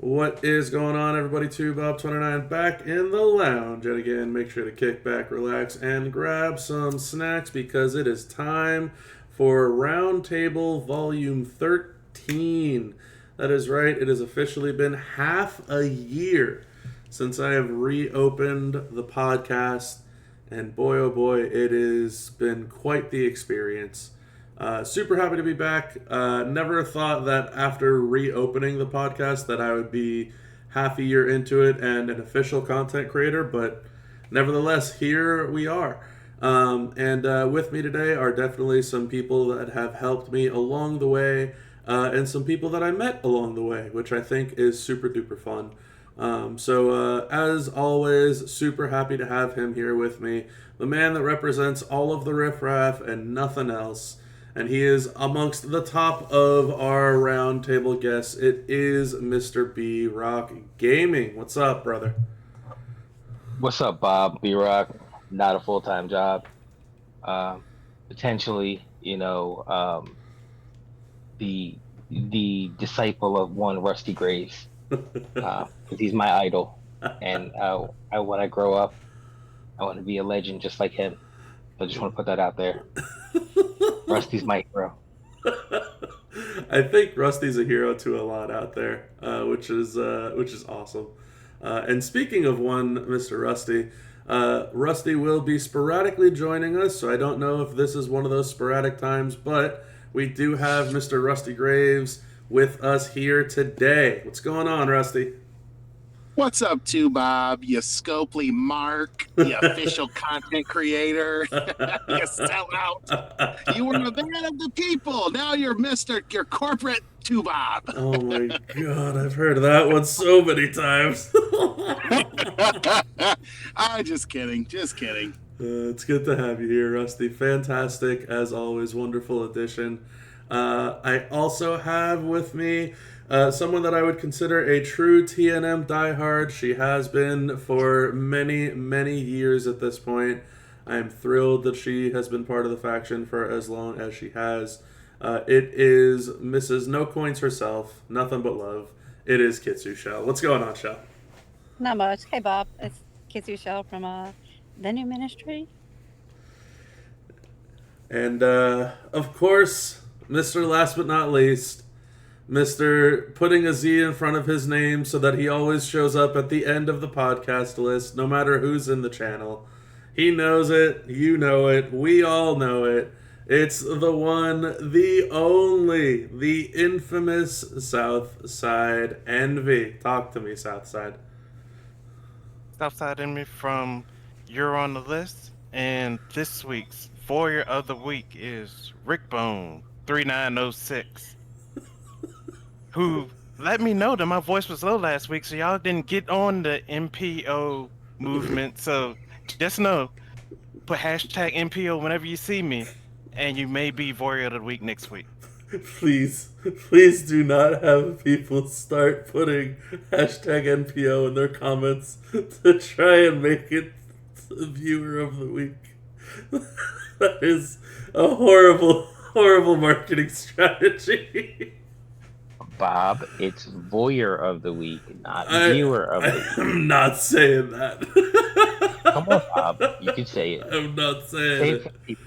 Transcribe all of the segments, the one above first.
What is going on, everybody? Bob29 back in the lounge. And again, make sure to kick back, relax, and grab some snacks because it is time for Roundtable Volume 13. That is right, it has officially been half a year since I have reopened the podcast. And boy, oh boy, it has been quite the experience. Super happy to be back. Never thought that after reopening the podcast that I would be half a year into it and an official content creator, but nevertheless, here we are. And with me today are definitely some people that have helped me along the way, and some people that I met along the way, which I think is super duper fun. So as always, super happy to have him here with me. The man that represents all of the riffraff and nothing else. And he is amongst the top of our roundtable guests. It is Mr. B Rock Gaming. What's up, brother? What's up, Bob? B Rock. Not a full-time job. Potentially, the disciple of one Rusty Graves, because he's my idol. And when I grow up, I want to be a legend just like him. I just want to put that out there. Rusty's my hero. I think Rusty's a hero to a lot out there, which is awesome. And speaking of one, Mr. Rusty, Rusty will be sporadically joining us, so I don't know if this is one of those sporadic times, but we do have Mr. Rusty Graves with us here today. What's going on, Rusty? What's up, Bob? You Scopely Mark, you official content creator, you sellout. You were a man of the people. Now you're your corporate Bob. Oh my God, I've heard that one so many times. I'm just kidding. It's good to have you here, Rusty. Fantastic, as always. Wonderful addition. I also have with me someone that I would consider a true TNM diehard. She has been for many, many years at this point. I am thrilled that she has been part of the faction for as long as she has. It is Mrs. No Coins herself, nothing but love. It is Kitsu Shell. What's going on, Shell? Not much. Hey, Bob. It's Kitsu Shell from the new ministry. And, of course, Mr. Last but not least, Mr. putting a Z in front of his name so that he always shows up at the end of the podcast list, no matter who's in the channel. He knows it, you know it, we all know it. It's the one, the only, the infamous Southside Envy. Talk to me, Southside. Southside Envy from You're on the List, and this week's Warrior of the Week is Rickbone 3906. Who let me know that my voice was low last week, so y'all didn't get on the MPO movement. So just know, put hashtag MPO whenever you see me, and you may be Warrior of the Week next week. Please do not have people start putting hashtag NPO in their comments to try and make it the Viewer of the Week. That is a horrible, horrible marketing strategy. Bob, it's Voyeur of the Week, not Viewer of the Week. I'm not saying that. Come on, Bob. You can say it. I'm not saying Say it. it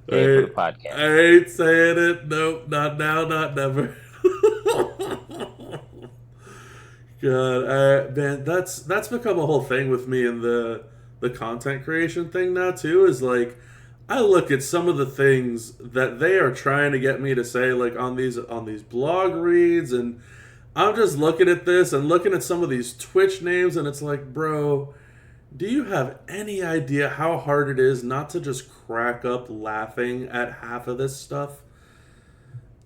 for the podcast. I ain't saying it. Nope, not now, not never. God, man, that's become a whole thing with me in the content creation thing now too. Is like, I look at some of the things that they are trying to get me to say, like on these blog reads, and I'm just looking at this and looking at some of these Twitch names, and it's like, bro, do you have any idea how hard it is not to just crack up laughing at half of this stuff?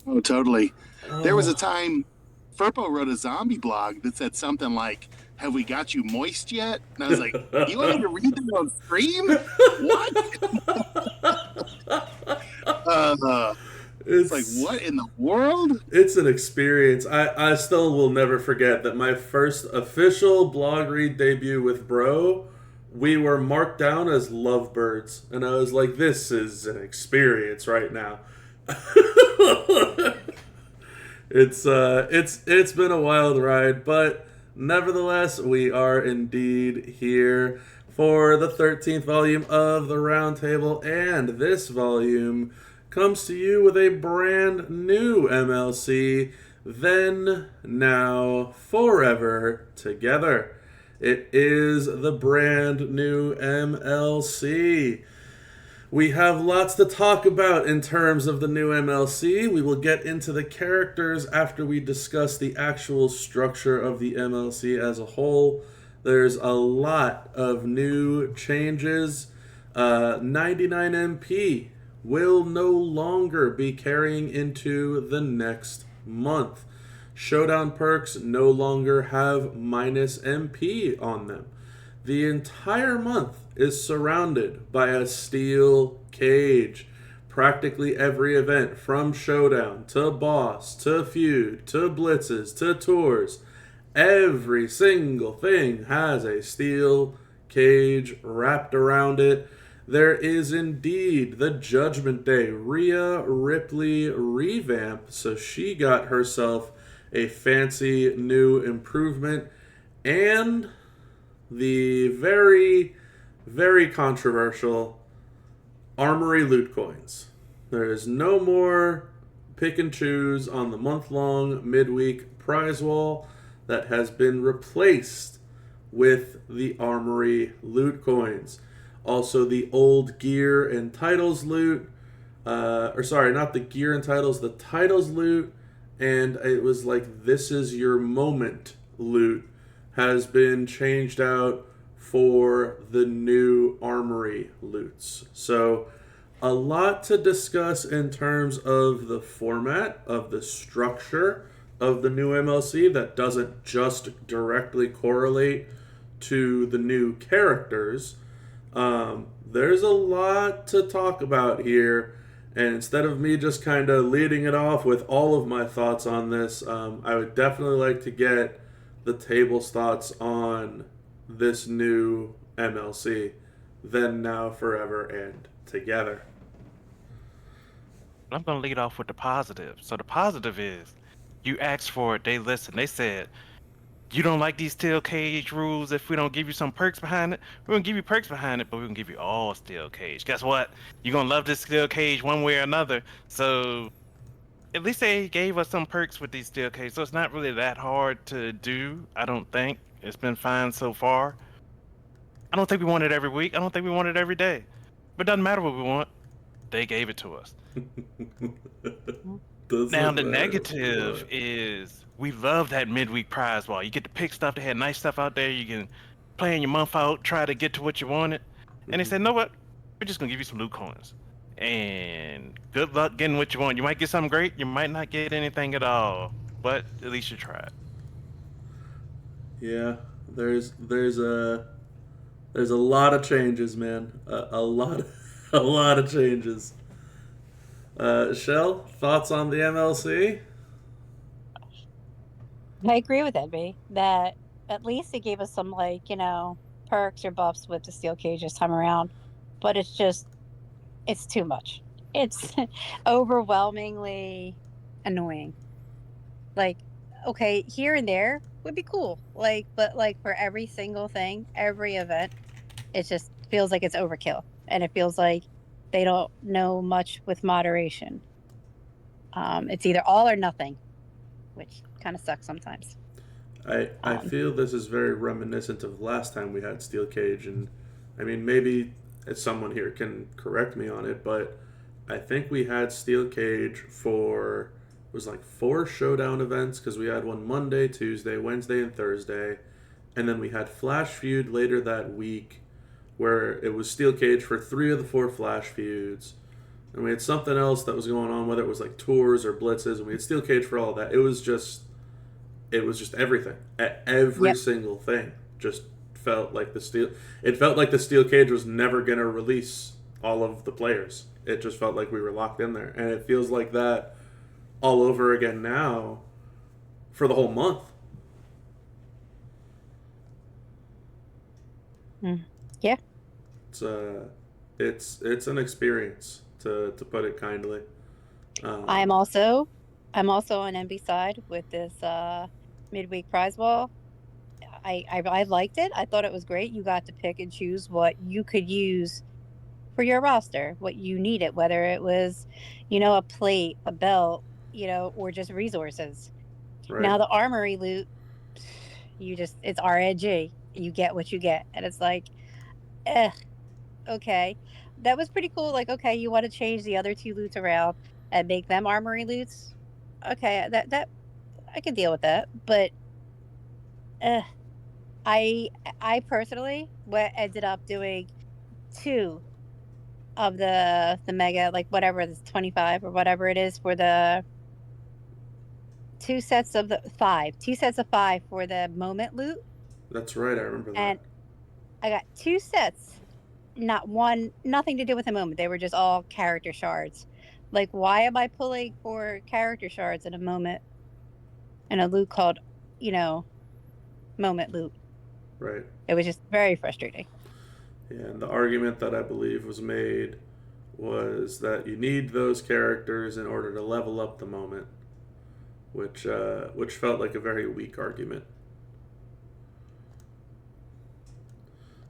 Oh, totally. There was a time Furpo wrote a zombie blog that said something like, "Have we got you moist yet?" And I was like, "You want me to read that on stream? What?" It's like, what in the world? It's an experience. I still will never forget that my first official blog read debut with Bro, we were marked down as lovebirds. And I was like, this is an experience right now. It's been a wild ride, but Nevertheless, we are indeed here for the 13th volume of the Roundtable, and this volume comes to you with a brand new MLC, Then, Now, Forever Together. It is the brand new MLC. We have lots to talk about in terms of the new MLC. We will get into the characters after we discuss the actual structure of the MLC as a whole. There's a lot of new changes. 99MP will no longer be carrying into the next month. Showdown perks no longer have minus MP on them. The entire month is surrounded by a steel cage. Practically every event, from Showdown to Boss to Feud to Blitzes to Tours, every single thing has a steel cage wrapped around it. There is indeed the Judgment Day Rhea Ripley revamp, so she got herself a fancy new improvement, and the very, very controversial Armory loot coins. There is no more pick and choose on the month-long midweek prize wall. That has been replaced with the Armory loot coins. Also, the old gear and titles loot, not the gear and titles, the titles loot, and it was like This Is Your Moment loot has been changed out for the new Armory loots. So a lot to discuss in terms of the format, of the structure of the new MLC that doesn't just directly correlate to the new characters. There's a lot to talk about here, and instead of me just kind of leading it off with all of my thoughts on this, I would definitely like to get the table's thoughts on this new MLC, Then, Now, Forever, and Together. I'm going to lead off with the positive. So the positive is, you asked for it, they listened. They said, you don't like these steel cage rules if we don't give you some perks behind it? We're going to give you perks behind it, but we're going to give you all steel cage. Guess what? You're going to love this steel cage one way or another. So at least they gave us some perks with these steel cage, so it's not really that hard to do, I don't think. It's been fine so far. I don't think we want it every week. I don't think we want it every day. But it doesn't matter what we want. They gave it to us. Now, the negative is we love that midweek prize wall. You get to pick stuff. They had nice stuff out there. You can plan your month out, try to get to what you wanted. And they said, know what? We're just going to give you some loot coins. And good luck getting what you want. You might get something great. You might not get anything at all. But at least you tried. Yeah, there's a lot of changes, man. A lot of changes. Shell, thoughts on the MLC? I agree with Edby that at least it gave us some, perks or buffs with the steel cage this time around. But it's too much. It's overwhelmingly annoying. Okay, here and there would be cool. But for every single thing, every event, it just feels like it's overkill. And it feels like they don't know much with moderation. It's either all or nothing, which kind of sucks sometimes. I feel this is very reminiscent of last time we had steel cage, and I mean, maybe someone here can correct me on it, but I think we had steel cage for, it was 4 showdown events, because we had one Monday, Tuesday, Wednesday, and Thursday, and then we had Flash Feud later that week where it was steel cage for 3 of the 4 Flash Feuds, and we had something else that was going on, whether it was tours or blitzes, and we had steel cage for all of that. It was just everything. Every single thing just felt like the steel cage was never going to release all of the players. It just felt like we were locked in there, and it feels like that all over again now for the whole month. Yeah. It's an experience, to put it kindly. I'm also on MB side with this midweek prize wall. I liked it. I thought it was great. You got to pick and choose what you could use for your roster, what you needed, whether it was, a plate, a belt, or just resources. Right. Now the armory loot, it's RNG. You get what you get, and it's like, eh, okay, that was pretty cool. Like, okay, you want to change the other two loots around and make them armory loots? Okay, that I could deal with that, but uh, I I personally ended up doing two of the mega, like whatever it's 25 or whatever it is for the two sets of five for the moment loot, That's right. I remember that. and I got two sets, not one, nothing to do with the moment. They were just all character shards. Like, why am I pulling for character shards in a moment in a loot called, you know, moment loot? Right. It was just very frustrating. Yeah, and the argument that I believe was made was that you need those characters in order to level up the moment, which felt like a very weak argument.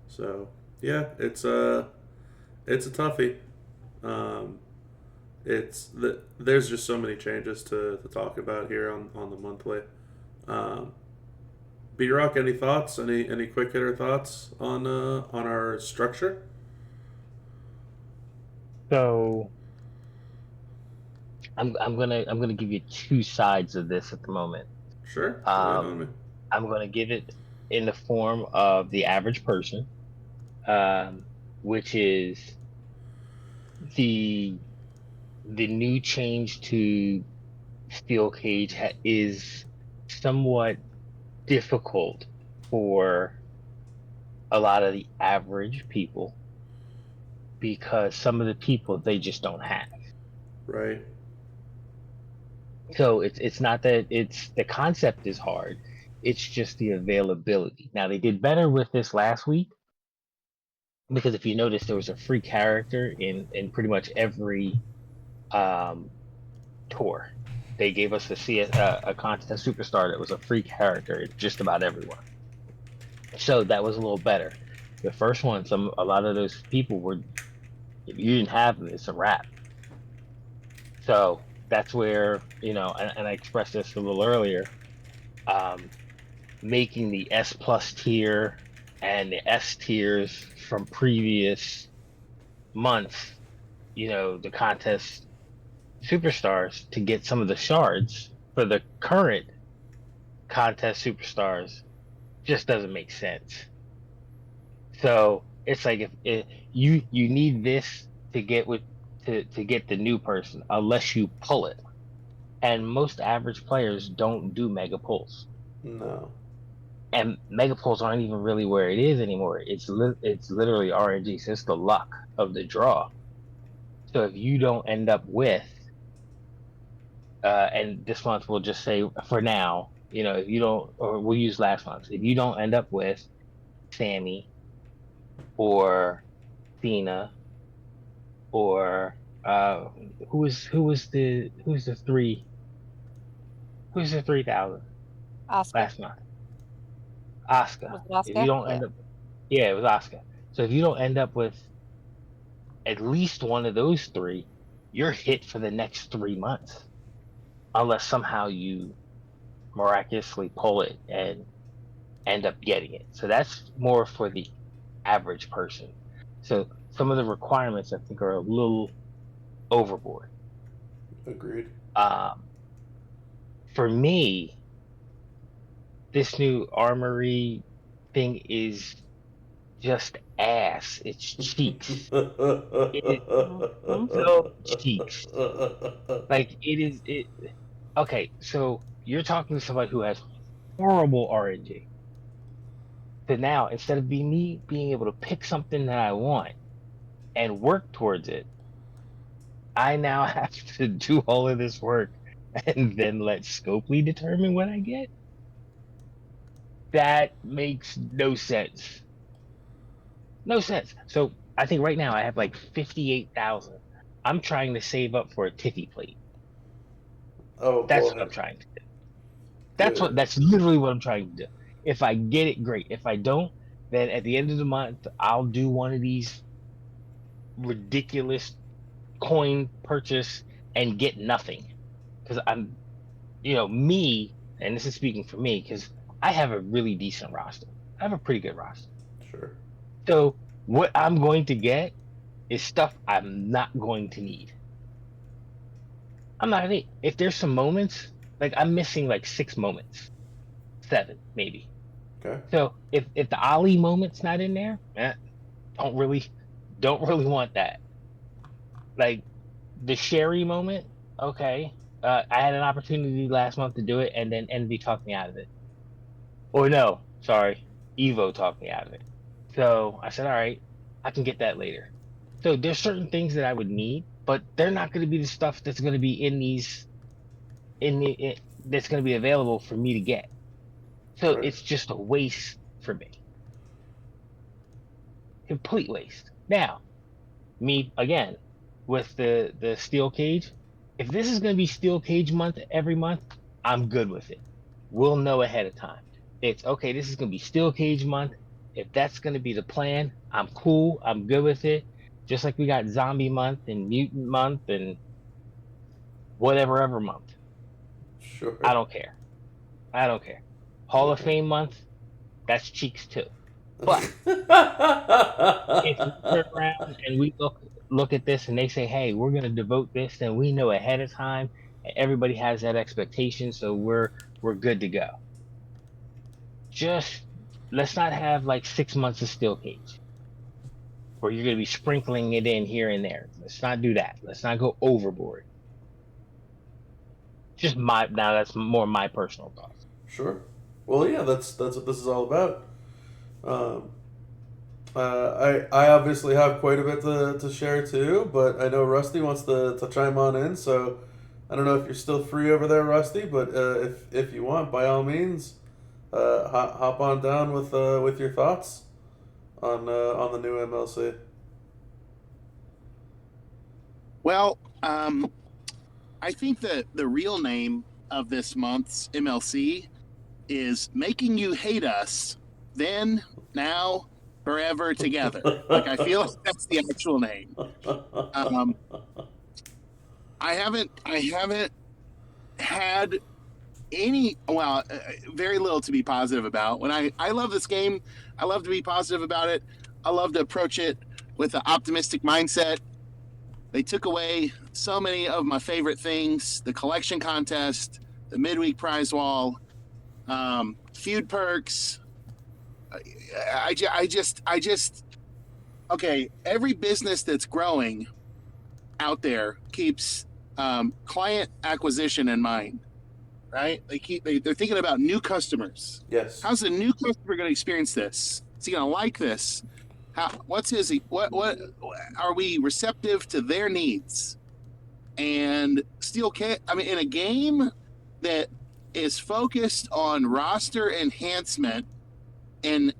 So yeah, it's a toughie. Um, there's just so many changes to talk about here on the monthly. Um, B-Rock, any thoughts? Any quick hitter thoughts on our structure? So I'm gonna give you two sides of this at the moment. Sure, lay it on me. I'm gonna give it in the form of the average person, which is the the new change to steel cage is somewhat difficult for a lot of the average people because some of the people they just don't have. Right, So it's not that it's the concept is hard. It's just the availability. Now they did better with this last week because if you notice there was a free character in pretty much every um tour. They gave us a contest superstar that was a free character in just about everyone. So that was a little better. The first one, a lot of those people were if you didn't have them, it's a wrap. So that's where and I expressed this a little earlier. Um, Making the S plus tier and the S tiers from previous months, the contest superstars to get some of the shards for the current contest superstars just doesn't make sense. So it's like if you need this to get to get the new person unless you pull it. And most average players don't do mega pulls. no, And mega pulls aren't even really where it is anymore. It's literally RNG. So it's the luck of the draw. So if you don't end up with, and this month we'll just say for now, if you don't, or we'll use last month. If you don't end up with Sammy or Cena or who's the 3,000 Oscar. last month? Oscar. Was it If you Oscar? don't Yeah. end up, yeah, it was Oscar. So if you don't end up with at least one of those three, you're hit for the next 3 months, unless somehow you miraculously pull it and end up getting it. So that's more for the average person. So some of the requirements I think are a little overboard. agreed. Um, for me, this new armory thing is just ass. It's cheeks. It is Mhm. so cheeks. Like it is it. Okay, so you're talking to somebody who has horrible RNG. So now instead of being able to pick something that I want and work towards it, I now have to do all of this work and then let Scopely determine what I get. That makes no sense. No sense. So I think right now I have like 58,000. I'm trying to save up for a Tiffy plate. Oh That's what boy, I'm trying to do. dude. That's literally what I'm trying to do. If I get it, great. If I don't, then at the end of the month, I'll do one of these ridiculous coin purchase and get nothing. Because I'm, me, and this is speaking for me, because I have a really decent roster. I have a pretty good roster. Sure. So what I'm going to get is stuff I'm not going to need. I'm not gonna need. If there's some moments, like I'm missing like 6 moments, 7 maybe. Okay. So if the Ali moment's not in there, don't really want that. Like the Sherry moment, okay. I had an opportunity last month to do it, and then Envy talked me out of it. Or no, sorry, Evo talked me out of it. So I said, all right, I can get that later. So there's certain things that I would need, but they're not going to be the stuff that's going to be that's going to be available for me to get. So Right. it's just a waste for me. Complete waste. Now, me again with the steel cage. If this is going to be steel cage month every month, I'm good with it. We'll know ahead of time. It's okay. This is going to be steel cage month. If that's going to be the plan, I'm cool. I'm good with it. Just like we got zombie month and mutant month and whatever month. Sure. I don't care. Hall of Fame month, that's cheeks too. But if we turn around and we look at this and they say, hey, we're going to devote this, then we know ahead of time. Everybody has that expectation, so we're good to go. Just let's not have like 6 months of steel cage where you're going to be sprinkling it in here and there. Let's not do that. Let's not go overboard. That's more my personal thoughts. Sure. Well, yeah, that's what this is all about. I obviously have quite a bit to share too, but I know Rusty wants to chime on in, so I don't know if you're still free over there, Rusty, but if you want, by all means, hop on down with your thoughts on the new MLC. Well, I think that the real name of this month's MLC is Making You Hate Us, Then, Now, Forever Together. Like, I feel like that's the actual name. I haven't had very little to be positive about. When I love this game, I love to be positive about it. I love to approach it with an optimistic mindset. They took away so many of my favorite things: the collection contest, the midweek prize wall, feud perks. I just okay. Every business that's growing out there keeps client acquisition in mind, right? They're thinking about new customers. Yes. How's the new customer going to experience this? Is he going to like this? What are we receptive to their needs? And in a game that is focused on roster enhancement and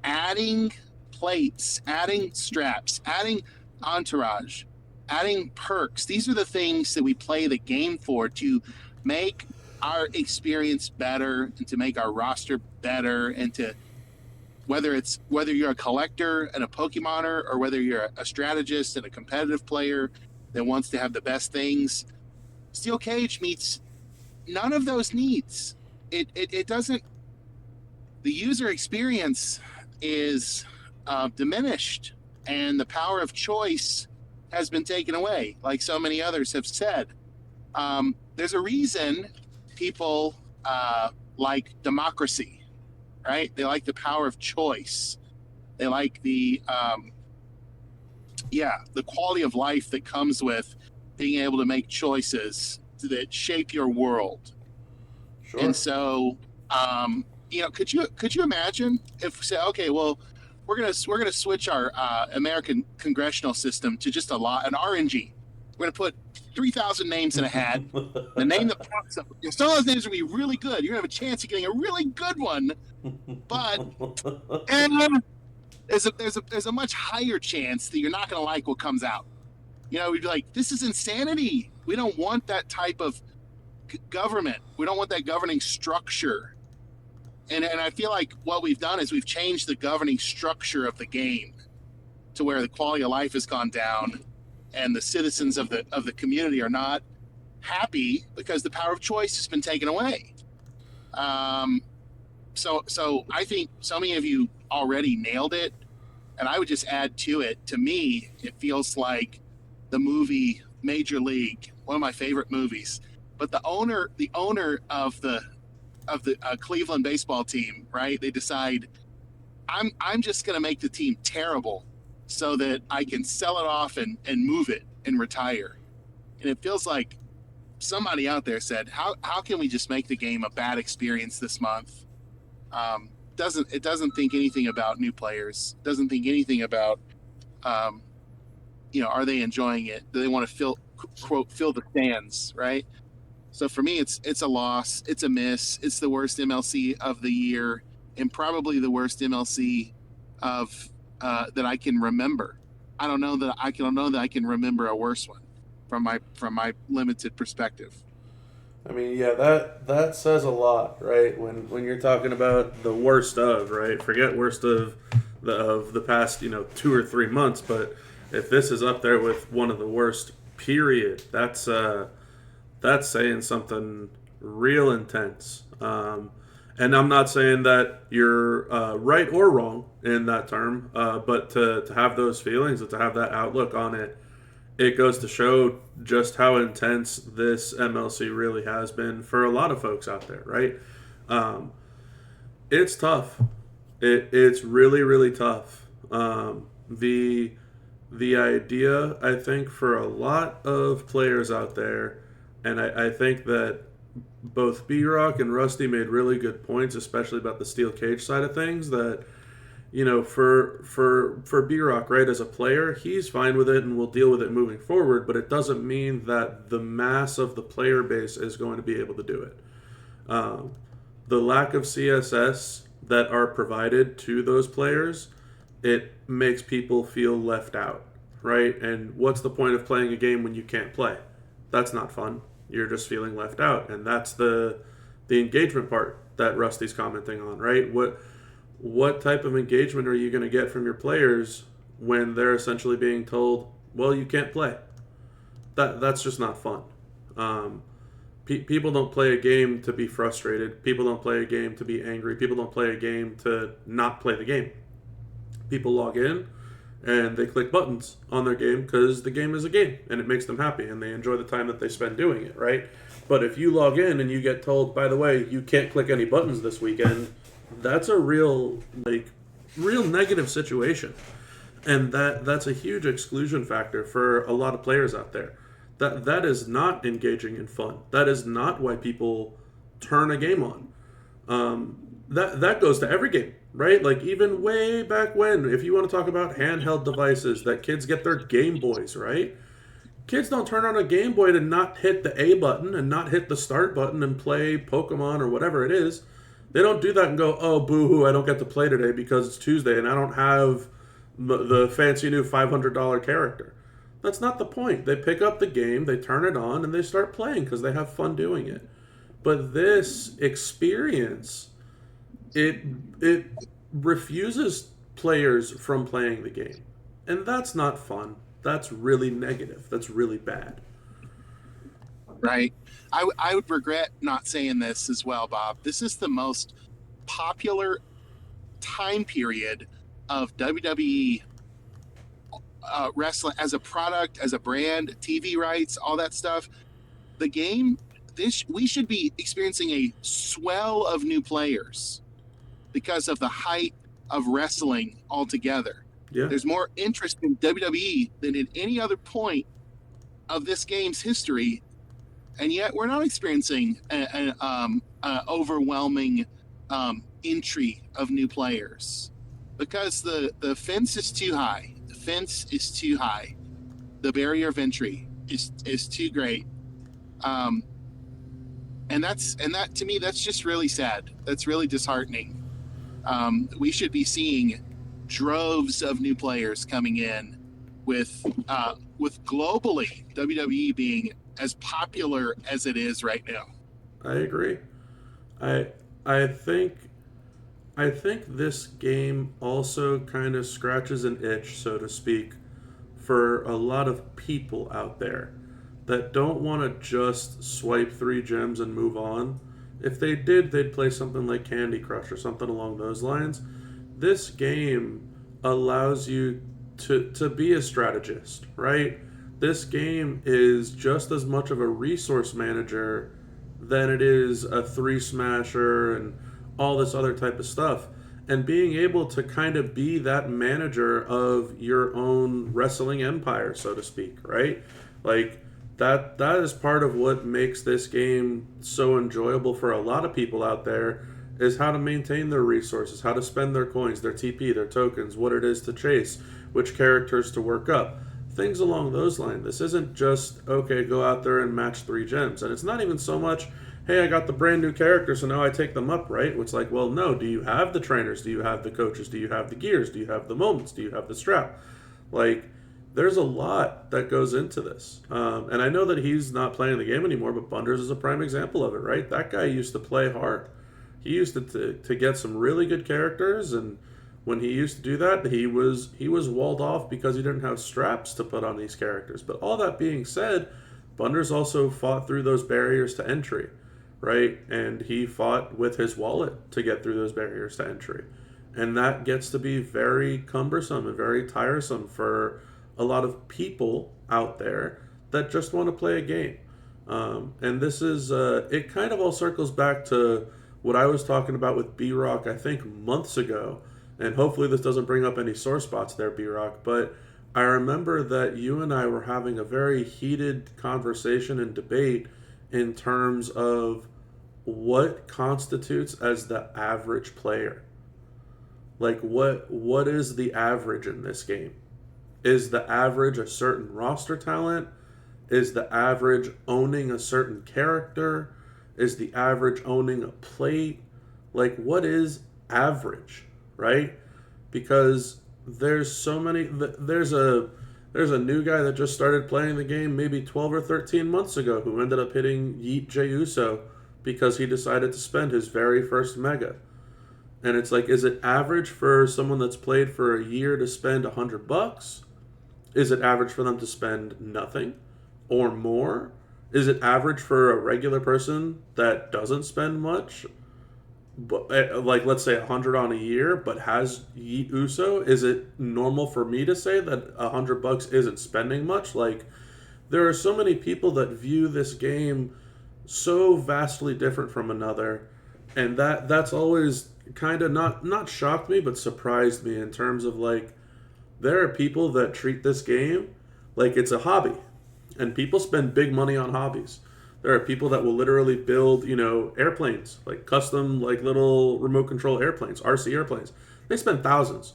adding plates, adding straps, adding entourage, adding perks. These are the things that we play the game for, to make our experience better and to make our roster better, and to whether you're a collector and a Pokemoner, or whether you're a strategist and a competitive player that wants to have the best things, Steel Cage meets none of those needs. It doesn't. The user experience is diminished, and the power of choice has been taken away, like so many others have said. There's a reason people like democracy. Right? They like the power of choice. They like the quality of life that comes with being able to make choices that shape your world. Sure. And so, could you imagine if we say, okay, well, we're gonna switch our American congressional system to just an RNG. We're gonna put 3,000 names in a hat. The name that pops up. Some of those names will be really good. You're gonna have a chance of getting a really good one. But there's a much higher chance that you're not going to like what comes out. We'd be like, this is insanity. We don't want that type of government. We don't want that governing structure. And I feel like what we've done is we've changed the governing structure of the game to where the quality of life has gone down, and the citizens of the community are not happy because the power of choice has been taken away. So I think so many of you already nailed it, and I would just add to it. To me, it feels like the movie Major League, one of my favorite movies. But the owner of the Cleveland baseball team, right? They decide I'm just going to make the team terrible so that I can sell it off and move it and retire. And it feels like somebody out there said, how can we just make the game a bad experience this month? It doesn't think anything about new players. Doesn't think anything about, are they enjoying it? Do they want to fill the stands, right? So for me, it's a loss. It's a miss. It's the worst MLC of the year, and probably the worst MLC of that I can remember. I don't know that I can remember a worse one from my limited perspective. I mean, yeah, that says a lot, right? When you're talking about the worst of, right? Forget worst of the past, 2 or 3 months, but if this is up there with one of the worst, period, that's saying something real intense. And I'm not saying that you're right or wrong in that term, but to have those feelings and to have that outlook on it, it goes to show just how intense this MLC really has been for a lot of folks out there, right? It's tough. It's really, really tough. The idea, I think, for a lot of players out there, and I think that both B-Rock and Rusty made really good points, especially about the steel cage side of things, that for B-Rock, right, as a player, he's fine with it and will deal with it moving forward, but it doesn't mean that the mass of the player base is going to be able to do it. The lack of CSS that are provided to those players, it makes people feel left out, right? And what's the point of playing a game when you can't play? That's not fun. You're just feeling left out, and that's the engagement part that Rusty's commenting on, right? What type of engagement are you going to get from your players when they're essentially being told, well, you can't play? That's just not fun. People don't play a game to be frustrated. People don't play a game to be angry. People don't play a game to not play the game. People log in and they click buttons on their game because the game is a game and it makes them happy and they enjoy the time that they spend doing it, right? But if you log in and you get told, by the way, you can't click any buttons this weekend, that's a real negative situation. And that's a huge exclusion factor for a lot of players out there. That is not engaging and fun. That is not why people turn a game on. That goes to every game, right? Like even way back when, if you want to talk about handheld devices that kids get their Game Boys, right? Kids don't turn on a Game Boy to not hit the A button and not hit the start button and play Pokemon or whatever it is. They don't do that and go, oh, boo-hoo, I don't get to play today because it's Tuesday and I don't have the fancy new $500 character. That's not the point. They pick up the game, they turn it on, and they start playing because they have fun doing it. But this experience, it refuses players from playing the game. And that's not fun. That's really negative. That's really bad. Right. I would regret not saying this as well, Bob. This is the most popular time period of WWE wrestling as a product, as a brand, TV rights, all that stuff. The game, we should be experiencing a swell of new players because of the height of wrestling altogether. Yeah. There's more interest in WWE than at any other point of this game's history. And yet we're not experiencing an overwhelming entry of new players because the fence is too high. The fence is too high. The barrier of entry is too great. And that to me, that's just really sad. That's really disheartening. We should be seeing droves of new players coming in with globally WWE being as popular as it is right now. I agree. I think I think this game also kind of scratches an itch, so to speak, for a lot of people out there that don't want to just swipe 3 gems and move on. If they did, they'd play something like Candy Crush or something along those lines. This game allows you to be a strategist, right? This game is just as much of a resource manager than it is a 3 smasher and all this other type of stuff. And being able to kind of be that manager of your own wrestling empire, so to speak, right? Like that is part of what makes this game so enjoyable for a lot of people out there, is how to maintain their resources, how to spend their coins, their TP, their tokens, what it is to chase, which characters to work up, things along those lines. This isn't just, okay, go out there and match 3 gems. And it's not even so much, hey, I got the brand new character, so now I take them up, right? It's like, well, no, do you have the trainers? Do you have the coaches? Do you have the gears? Do you have the moments? Do you have the strap? Like, there's a lot that goes into this. And I know that he's not playing the game anymore, but Bunders is a prime example of it, right? That guy used to play hard. He used to get some really good characters, and when he used to do that, he was walled off because he didn't have straps to put on these characters. But all that being said, Bunders also fought through those barriers to entry, right? And he fought with his wallet to get through those barriers to entry. And that gets to be very cumbersome and very tiresome for a lot of people out there that just want to play a game. And this is, it kind of all circles back to what I was talking about with B-Rock, I think months ago. And hopefully this doesn't bring up any sore spots there, B-Rock. But I remember that you and I were having a very heated conversation and debate in terms of what constitutes as the average player. Like, what is the average in this game? Is the average a certain roster talent? Is the average owning a certain character? Is the average owning a plate? Like, what is average, right? Because there's so many. There's a new guy that just started playing the game maybe 12 or 13 months ago who ended up hitting Yeet Jey Uso because he decided to spend his very first mega. And it's like, is it average for someone that's played for a year to spend $100? Is it average for them to spend nothing or more? Is it average for a regular person that doesn't spend much, but like let's say 100 on a year, but has Yeet Uso? Is it normal for me to say that $100 isn't spending much? Like, there are so many people that view this game so vastly different from another, and that's always kind of not shocked me, but surprised me in terms of, like, there are people that treat this game like it's a hobby, and people spend big money on hobbies. There are people that will literally build, airplanes, like custom, like little remote control airplanes, RC airplanes. They spend thousands,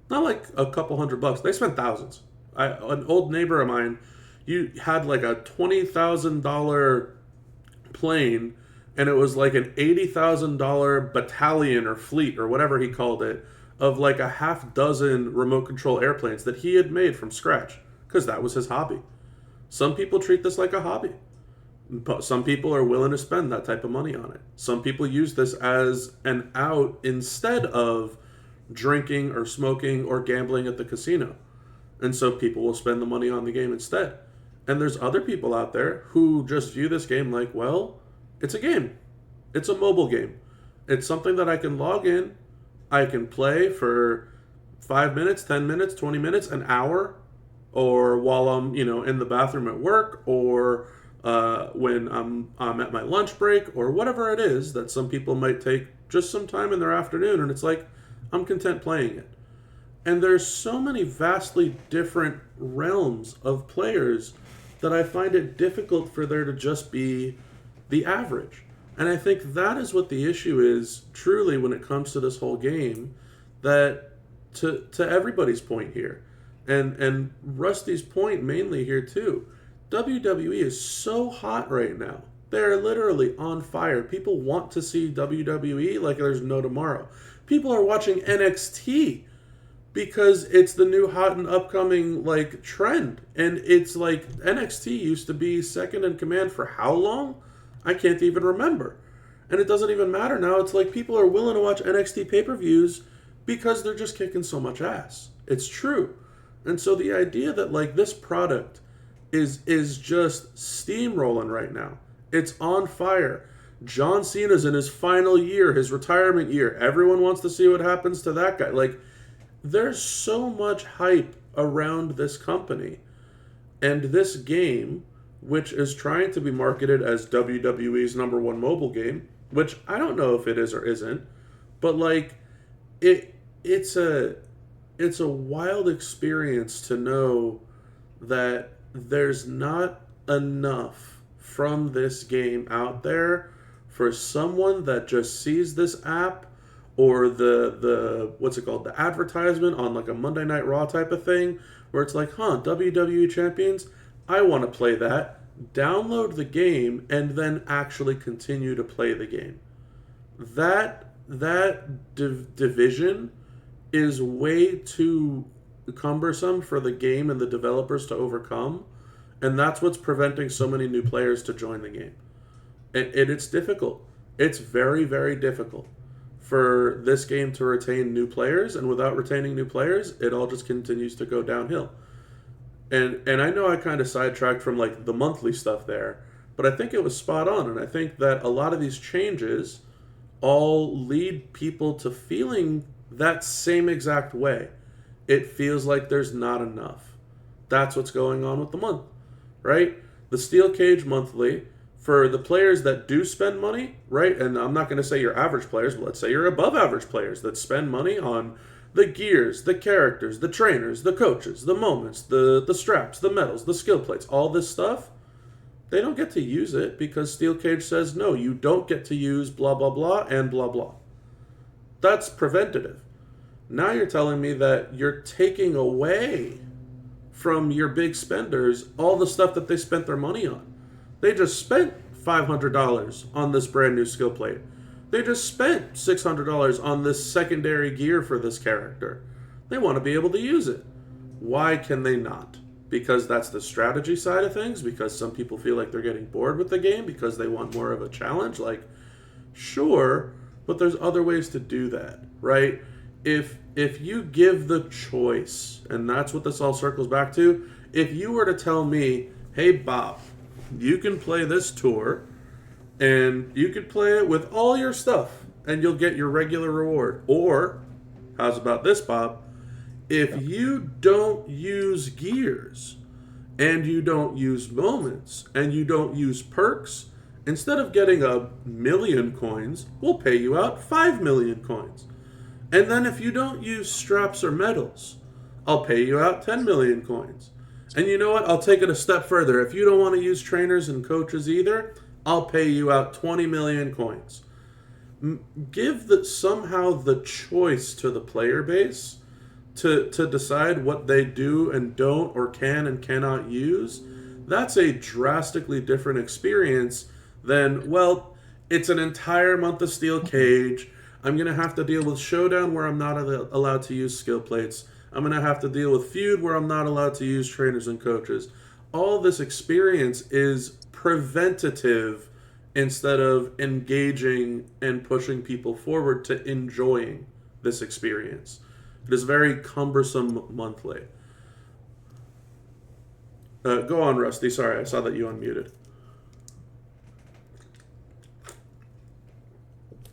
not like a couple $100. They spend thousands. An old neighbor of mine, you had like a $20,000 plane, and it was like an $80,000 battalion or fleet or whatever he called it, of like a half dozen remote control airplanes that he had made from scratch because that was his hobby. Some people treat this like a hobby. Some people are willing to spend that type of money on it. Some people use this as an out instead of drinking or smoking or gambling at the casino. And so people will spend the money on the game instead. And there's other people out there who just view this game like, well, it's a game. It's a mobile game. It's something that I can log in, I can play for 5 minutes, 10 minutes, 20 minutes, an hour, or while I'm, in the bathroom at work, or when I'm at my lunch break, or whatever it is that some people might take just some time in their afternoon, and it's like, I'm content playing it. And there's so many vastly different realms of players that I find it difficult for there to just be the average. And I think that is what the issue is, truly, when it comes to this whole game, that to everybody's point here, and Rusty's point mainly here too, WWE is so hot right now. They're literally on fire. People want to see WWE like there's no tomorrow. People are watching NXT because it's the new hot and upcoming, like, trend. And it's like, NXT used to be second in command for how long? I can't even remember. And it doesn't even matter now. It's like people are willing to watch NXT pay-per-views because they're just kicking so much ass. It's true. And so the idea that like this product is just steamrolling right now. It's on fire. John Cena's in his final year, his retirement year. Everyone wants to see what happens to that guy. Like, there's so much hype around this company and this game, which is trying to be marketed as WWE's #1 mobile game, which I don't know if it is or isn't, but like it's a wild experience to know that there's not enough from this game out there for someone that just sees this app or the what's it called, the advertisement on like a Monday Night Raw type of thing, where it's like, WWE Champions, I want to play that. Download the game and then actually continue to play the game. That division is way too cumbersome for the game and the developers to overcome, and that's what's preventing so many new players to join the game. And it's difficult. It's very, very difficult for this game to retain new players, and without retaining new players, it all just continues to go downhill. And I know I kind of sidetracked from like the monthly stuff there, but I think it was spot on, and I think that a lot of these changes all lead people to feeling that same exact way. It feels like there's not enough. That's what's going on with the month, right? The Steel Cage monthly, for the players that do spend money, right? And I'm not going to say you're average players, but let's say you're above average players that spend money on the gears, the characters, the trainers, the coaches, the moments, the straps, the medals, the skill plates, all this stuff. They don't get to use it because Steel Cage says, no, you don't get to use blah, blah, blah, and blah, blah. That's preventative. Now you're telling me that you're taking away from your big spenders all the stuff that they spent their money on. They just spent $500 on this brand new skill plate. They just spent $600 on this secondary gear for this character. They want to be able to use it. Why can they not? Because that's the strategy side of things? Because some people feel like they're getting bored with the game? Because they want more of a challenge? Like, sure, but there's other ways to do that, right? If you give the choice, and that's what this all circles back to, if you were to tell me, hey, Bob, you can play this tour, and you could play it with all your stuff, and you'll get your regular reward. Or, how's about this, Bob? If you don't use gears, and you don't use moments, and you don't use perks, instead of getting 1,000,000 coins, we'll pay you out 5,000,000 coins. And then if you don't use straps or medals, I'll pay you out 10,000,000 coins. And you know what? I'll take it a step further. If you don't want to use trainers and coaches either, I'll pay you out 20,000,000 coins. Give somehow the choice to the player base to decide what they do and don't or can and cannot use. That's a drastically different experience than, well, it's an entire month of Steel Cage. I'm going to have to deal with Showdown where I'm not allowed to use skill plates. I'm going to have to deal with Feud where I'm not allowed to use trainers and coaches. All this experience is preventative instead of engaging and pushing people forward to enjoying this experience. It is very cumbersome monthly. Go on, Rusty. Sorry, I saw that you unmuted.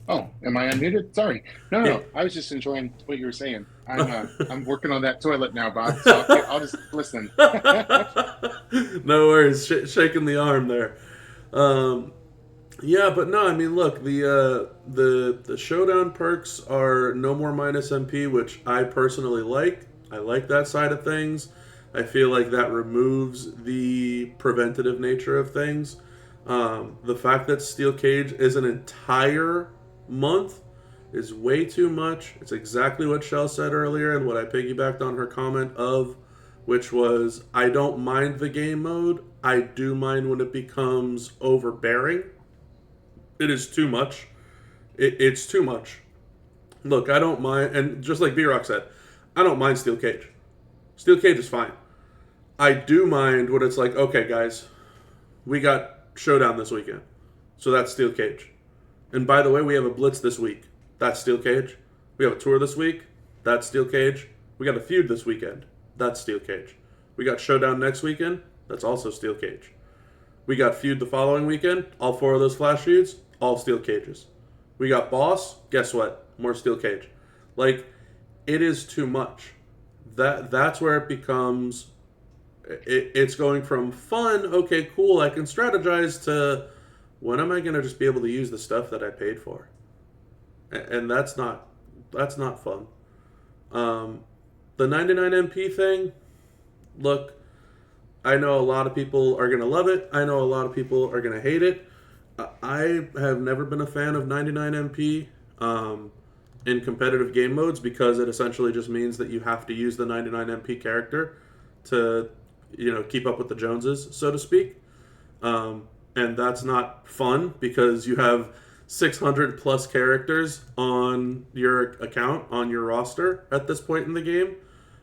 Oh, am I unmuted? Sorry. No. I was just enjoying what you were saying. I'm working on that toilet now, Bob. So I'll just listen. No worries. Shaking the arm there. Yeah, but no, I mean, look, the Showdown perks are no more minus MP, which I personally like. I like that side of things. I feel like that removes the preventative nature of things. The fact that Steel Cage is an entire month is way too much. It's exactly what Shell said earlier and what I piggybacked on her comment of, which was, I don't mind the game mode. I do mind when it becomes overbearing. It is too much. It's too much. Look, I don't mind, and just like B-Rock said, I don't mind Steel Cage. Steel Cage is fine. I do mind when it's like, okay, guys, we got Showdown this weekend. So that's Steel Cage. And by the way, we have a Blitz this week. That's Steel Cage. We have a tour this week. That's Steel Cage. We got a Feud this weekend. That's Steel Cage. We got Showdown next weekend. That's also Steel Cage. We got Feud the following weekend. All 4 of those flash feuds, all Steel Cages. We got Boss. Guess what? More Steel Cage. Like, it is too much. That's where it becomes. It's going from fun, okay, cool, I can strategize, to when am I going to just be able to use the stuff that I paid for? And that's not fun. The 99 MP thing, look, I know a lot of people are going to love it. I know a lot of people are going to hate it. I have never been a fan of 99 MP in competitive game modes, because it essentially just means that you have to use the 99 MP character to, keep up with the Joneses, so to speak. And that's not fun, because you have 600 plus characters on your account, on your roster at this point in the game,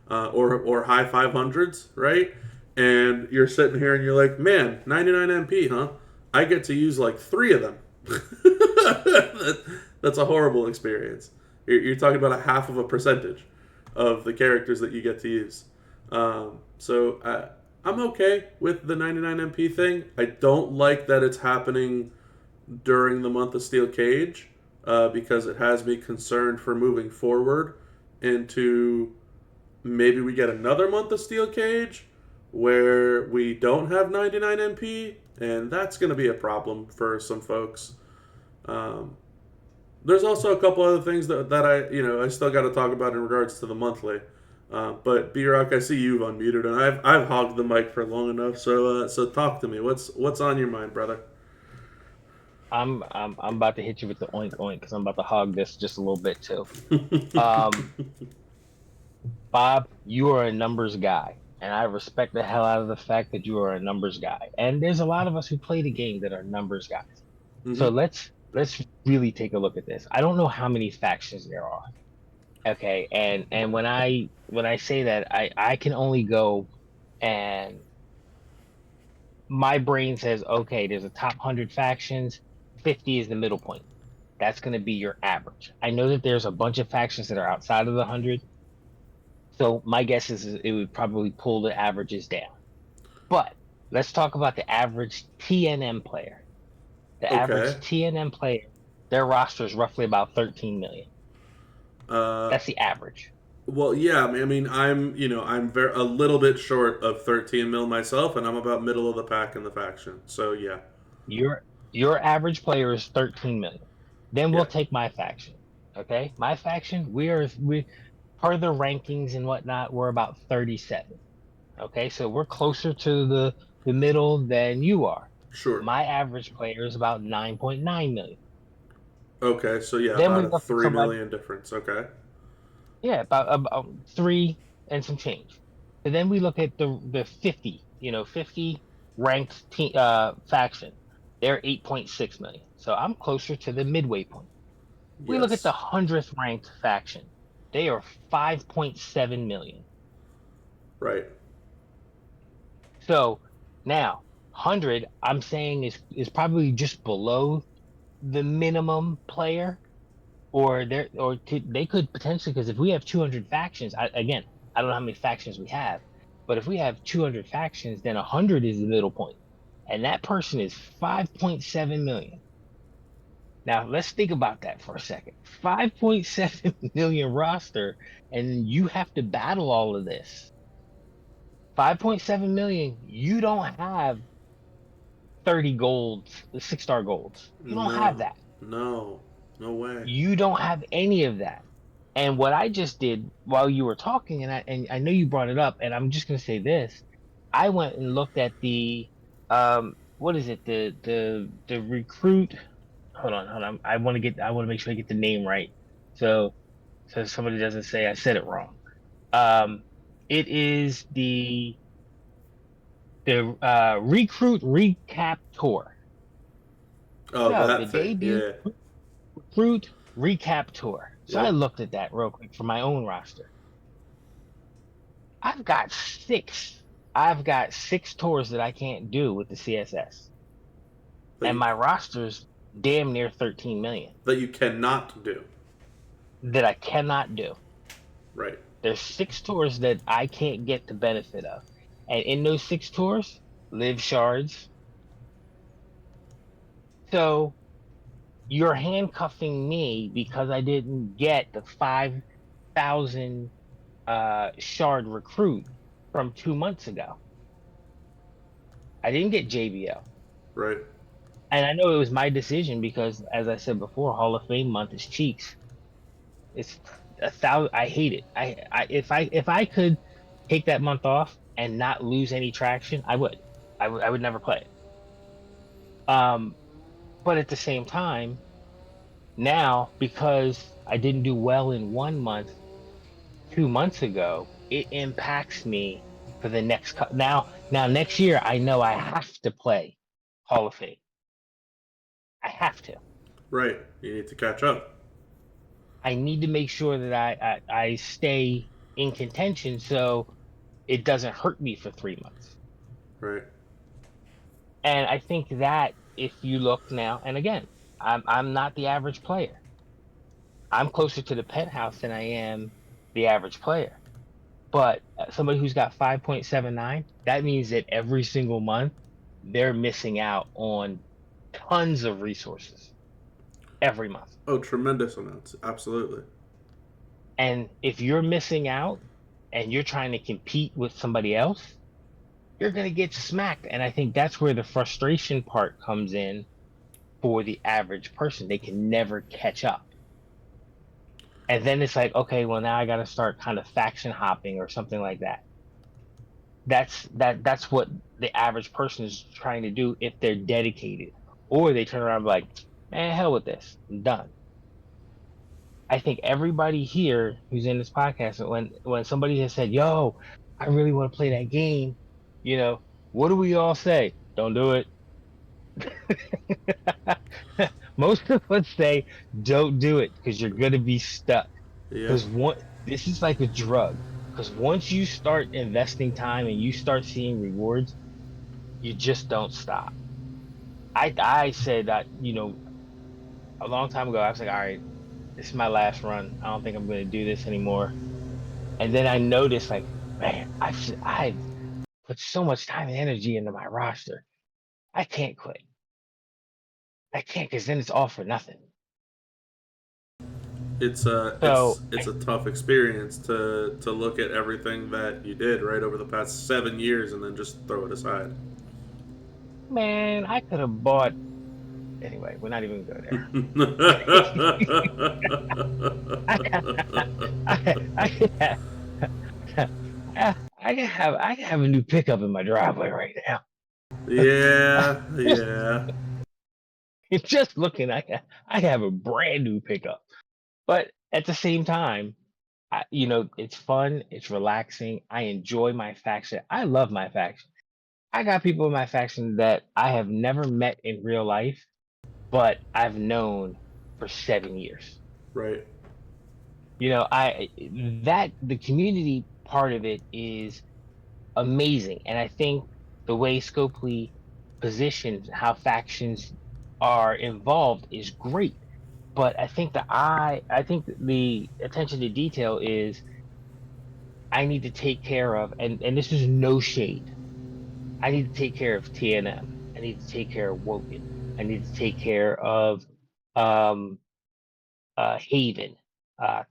or high 500s, right? And you're sitting here and you're like, man, 99 MP, huh? I get to use like 3 of them. That's a horrible experience. You're talking about a half of a percentage of the characters that you get to use. So I'm okay with the 99 MP thing. I don't like that it's happening during the month of Steel Cage, because it has me concerned for moving forward into maybe we get another month of Steel Cage where we don't have 99 MP, and that's going to be a problem for some folks. There's also a couple other things that I still got to talk about in regards to the monthly. But B-Rock, I see you've unmuted, and I've hogged the mic for long enough. So talk to me. What's on your mind, brother? I'm about to hit you with the oink oink, because I'm about to hog this just a little bit too. Bob, you are a numbers guy, and I respect the hell out of the fact that you are a numbers guy. And there's a lot of us who play the game that are numbers guys. Mm-hmm. So let's really take a look at this. I don't know how many factions there are. Okay, and when I say that, I can only go, and my brain says, okay, there's a top 100 factions, 50 is the middle point. That's going to be your average. I know that there's a bunch of factions that are outside of the 100. So my guess is it would probably pull the averages down. But let's talk about the average TNM player. The average TNM player, their roster is roughly about 13 million. That's the average. Well, yeah, I mean, I'm a little bit short of 13 mil myself, and I'm about middle of the pack in the faction. So yeah. Your average player is 13 million. Then we'll take my faction. Okay, my faction, we per the rankings and whatnot, we're about 37. Okay, so we're closer to the middle than you are. Sure. My average player is about 9.9 million. Okay, so yeah, then about a 3 million difference. Okay. Yeah, about 3 and some change. And then we look at the 50, 50 ranked faction. They're 8.6 million. So I'm closer to the midway point. Yes. We look at the 100th ranked faction. They are 5.7 million. Right. So now 100, I'm saying is probably just below the minimum player, or they could potentially, because if we have 200 factions, I don't know how many factions we have, but if we have 200 factions, then 100 is the middle point, and that person is 5.7 million. Now let's think about that for a second. 5.7 million roster, and you have to battle all of this. 5.7 million. You don't have 30 golds, 6-star golds. You don't have that. No way. You don't have any of that. And what I just did while you were talking, and I know you brought it up, and I'm just gonna say this: I went and looked at the what is it? The recruit. Hold on. I want to make sure I get the name right, so somebody doesn't say I said it wrong. It is the recruit recap tour. Oh, that the thing. Debut recruit recap tour. So I looked at that real quick for my own roster. I've got 6 tours that I can't do with the CSS. And my roster's damn near 13 million that you cannot do. that I cannot do. Right. There's 6 tours that I can't get the benefit of. And in those 6 tours, live shards. So you're handcuffing me because I didn't get the 5,000 shard recruit from 2 months ago. I didn't get JBL. Right. And I know it was my decision because, as I said before, Hall of Fame month is cheeks. It's 1,000. I hate it. If I could take that month off and not lose any traction, I would. I would never play it. But at the same time, now because I didn't do well in 1 month 2 months ago, it impacts me for the next now. Now next year, I know I have to play Hall of Fame. I have to. Right. You need to catch up. I need to make sure that I stay in contention so it doesn't hurt me for 3 months. Right. And I think that if you look now, and again, I'm not the average player. I'm closer to the penthouse than I am the average player. But somebody who's got 5.79, that means that every single month they're missing out on tons of resources every month. Oh, tremendous amounts. Absolutely. And if you're missing out and you're trying to compete with somebody else, you're going to get smacked. And I think that's where the frustration part comes in for the average person. They can never catch up. And then it's like, okay, well now I got to start kind of faction hopping or something like that. That's what the average person is trying to do if they're dedicated. Or they turn around and be like, man, hell with this. I'm done. I think everybody here who's in this podcast, when somebody has said, "Yo, I really want to play that game," what do we all say? Don't do it. Most of us say, "Don't do it," because you're gonna be stuck. Yep. Because this is like a drug. Because once you start investing time and you start seeing rewards, you just don't stop. I said that a long time ago. I was like, all right, this is my last run. I don't think I'm going to do this anymore. And then I noticed, like, man, I've put so much time and energy into my roster. I can't quit. I can't, because then it's all for nothing. It's a So it's a tough experience to look at everything that you did right over the past 7 years and then just throw it aside. man, I could have bought. Anyway, we're not even going to go there. I could have a new pickup in my driveway right now. Yeah, yeah. Just looking, I have a brand new pickup. But at the same time, it's fun, it's relaxing. I enjoy my faction. I love my faction. I got people in my faction that I have never met in real life, but I've known for 7 years. Right. The community part of it is amazing, and I think the way Scopely positions how factions are involved is great. But I think the attention to detail is I need to take care of, and this is no shade. I need to take care of TNM. I need to take care of Woken. I need to take care of um, Haven,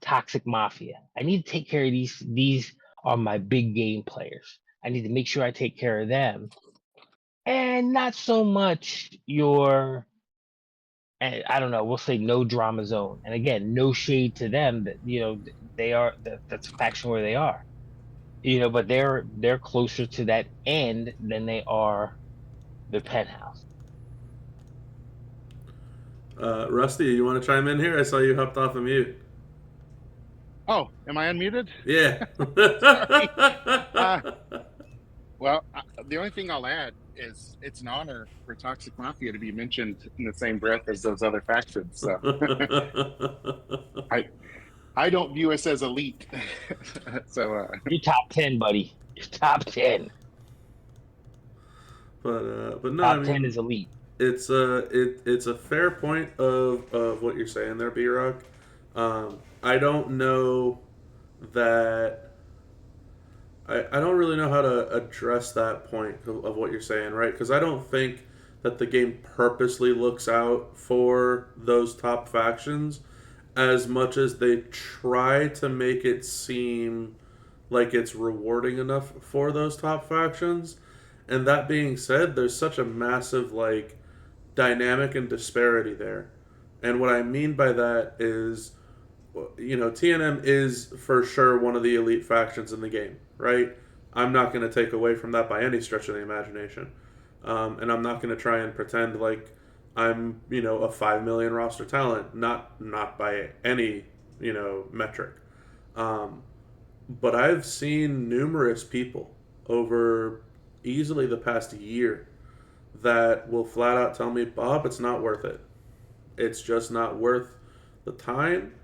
Toxic Mafia. I need to take care of these. These are my big game players. I need to make sure I take care of them, and not so much your. And I don't know. We'll say no drama zone, and again, no shade to them. That they are that's a faction where they are. But they're closer to that end than they are the penthouse. Rusty, you want to chime in here? I saw you hopped off of mute. Oh, am I unmuted? Yeah. Sorry. Well, the only thing I'll add is it's an honor for Toxic Mafia to be mentioned in the same breath as those other factions. So I don't view us as elite. So You're top 10, buddy. You're top 10. but no, Top I 10 mean, is elite. it's a fair point of what you're saying there, B-Rock. I don't know that I don't really know how to address that point of what you're saying, right? Because I don't think that the game purposely looks out for those top factions as much as they try to make it seem like it's rewarding enough for those top factions. And that being said, there's such a massive like dynamic and disparity there. And what I mean by that is, TNM is for sure one of the elite factions in the game, right? I'm not going to take away from that by any stretch of the imagination. And I'm not going to try and pretend like I'm, a 5 million roster talent, not by any, metric. But I've seen numerous people over easily the past year that will flat out tell me, Bob, it's not worth it. It's just not worth the time.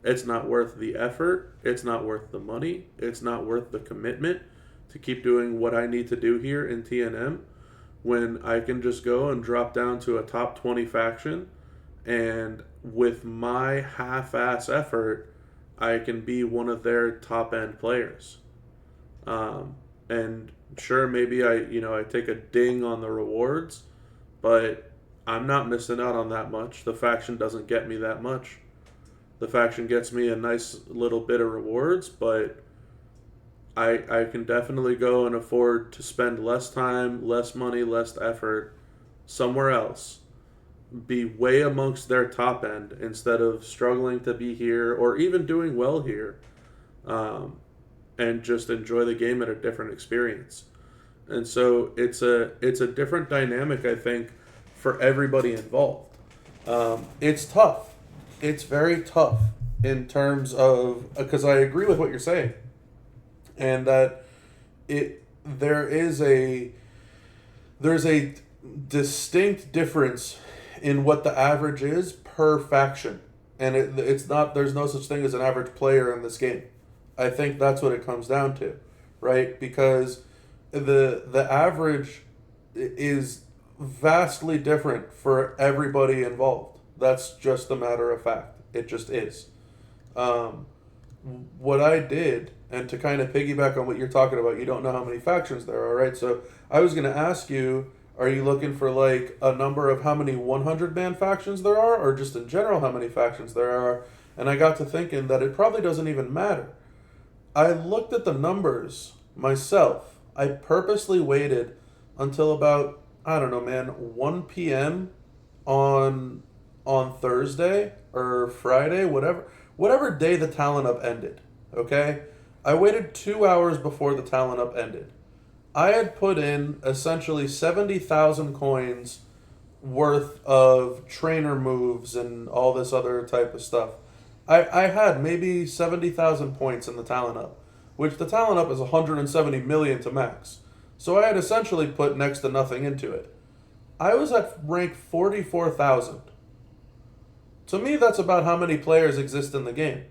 It's not worth the effort. It's not worth the money. It's not worth the commitment to keep doing what I need to do here in TNM when I can just go and drop down to a top 20 faction, and with my half-ass effort, I can be one of their top-end players. And sure, maybe I take a ding on the rewards, but I'm not missing out on that much. The faction doesn't get me that much. The faction gets me a nice little bit of rewards, but I can definitely go and afford to spend less time, less money, less effort somewhere else. Be way amongst their top end instead of struggling to be here or even doing well here, and just enjoy the game at a different experience. And so it's a different dynamic, I think, for everybody involved. It's tough. It's very tough in terms of, because I agree with what you're saying, and that there's a distinct difference in what the average is per faction, and it's not, there's no such thing as an average player in this game. I think that's what it comes down to, right? Because the average is vastly different for everybody involved. That's just a matter of fact. It just is. What I did, and to kind of piggyback on what you're talking about, you don't know how many factions there are, right? So I was going to ask you, are you looking for like a number of how many 100-man factions there are, or just in general how many factions there are? And I got to thinking that it probably doesn't even matter. I looked at the numbers myself. I purposely waited until about, I don't know, man, 1 p.m. on Thursday or Friday, whatever day the Talent Up ended, okay? I waited 2 hours before the Talent Up ended. I had put in essentially 70,000 coins worth of trainer moves and all this other type of stuff. I had maybe 70,000 points in the Talent Up, which the Talent Up is 170 million to max. So I had essentially put next to nothing into it. I was at rank 44,000. To me, that's about how many players exist in the game.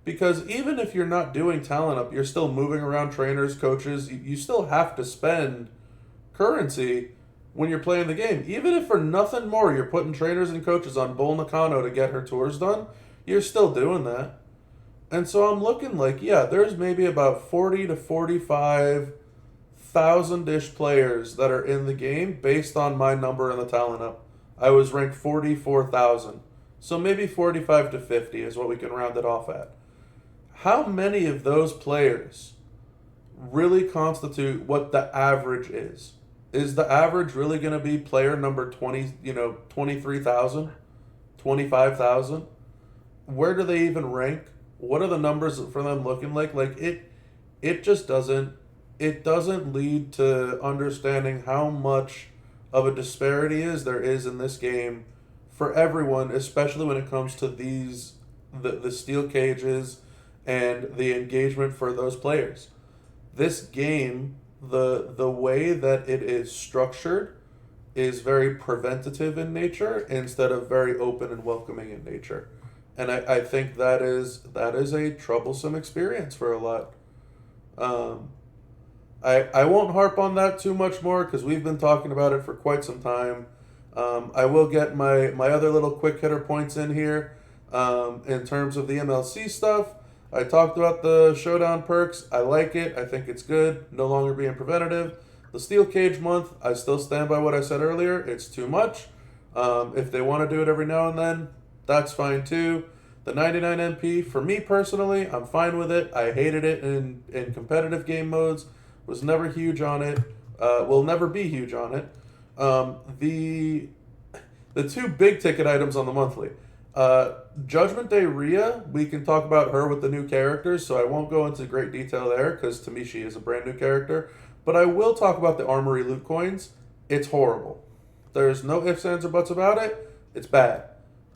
Because even if you're not doing Talent Up, you're still moving around trainers, coaches. You still have to spend currency when you're playing the game. Even if for nothing more, you're putting trainers and coaches on Bull Nakano to get her tours done, you're still doing that. And so I'm looking like, yeah, there's maybe about 40 to 45,000-ish players that are in the game based on my number in the Talent Up. I was ranked 44,000. So maybe 45 to 50 is what we can round it off at. How many of those players really constitute what the average is? Is the average really going to be player number 20, 23,000, 25,000? Where do they even rank? What are the numbers for them looking like? Like it just doesn't lead to understanding how much of a disparity there is in this game for everyone, especially when it comes to the steel cages and the engagement for those players. This game, the way that it is structured is very preventative in nature instead of very open and welcoming in nature. And I think that is a troublesome experience for a lot. I won't harp on that too much more because we've been talking about it for quite some time. I will get my other little quick hitter points in here. In terms of the MLC stuff, I talked about the Showdown perks. I like it. I think it's good. No longer being preventative. The Steel Cage month, I still stand by what I said earlier. It's too much. If they want to do it every now and then, that's fine too. The 99 MP, for me personally, I'm fine with it. I hated it in competitive game modes. Was never huge on it. Will never be huge on it. The two big ticket items on the monthly. Judgment Day Rhea, we can talk about her with the new characters, so I won't go into great detail there because to me she is a brand new character. But I will talk about the Armory loot coins. It's horrible. There's no ifs, ands, or buts about it. It's bad.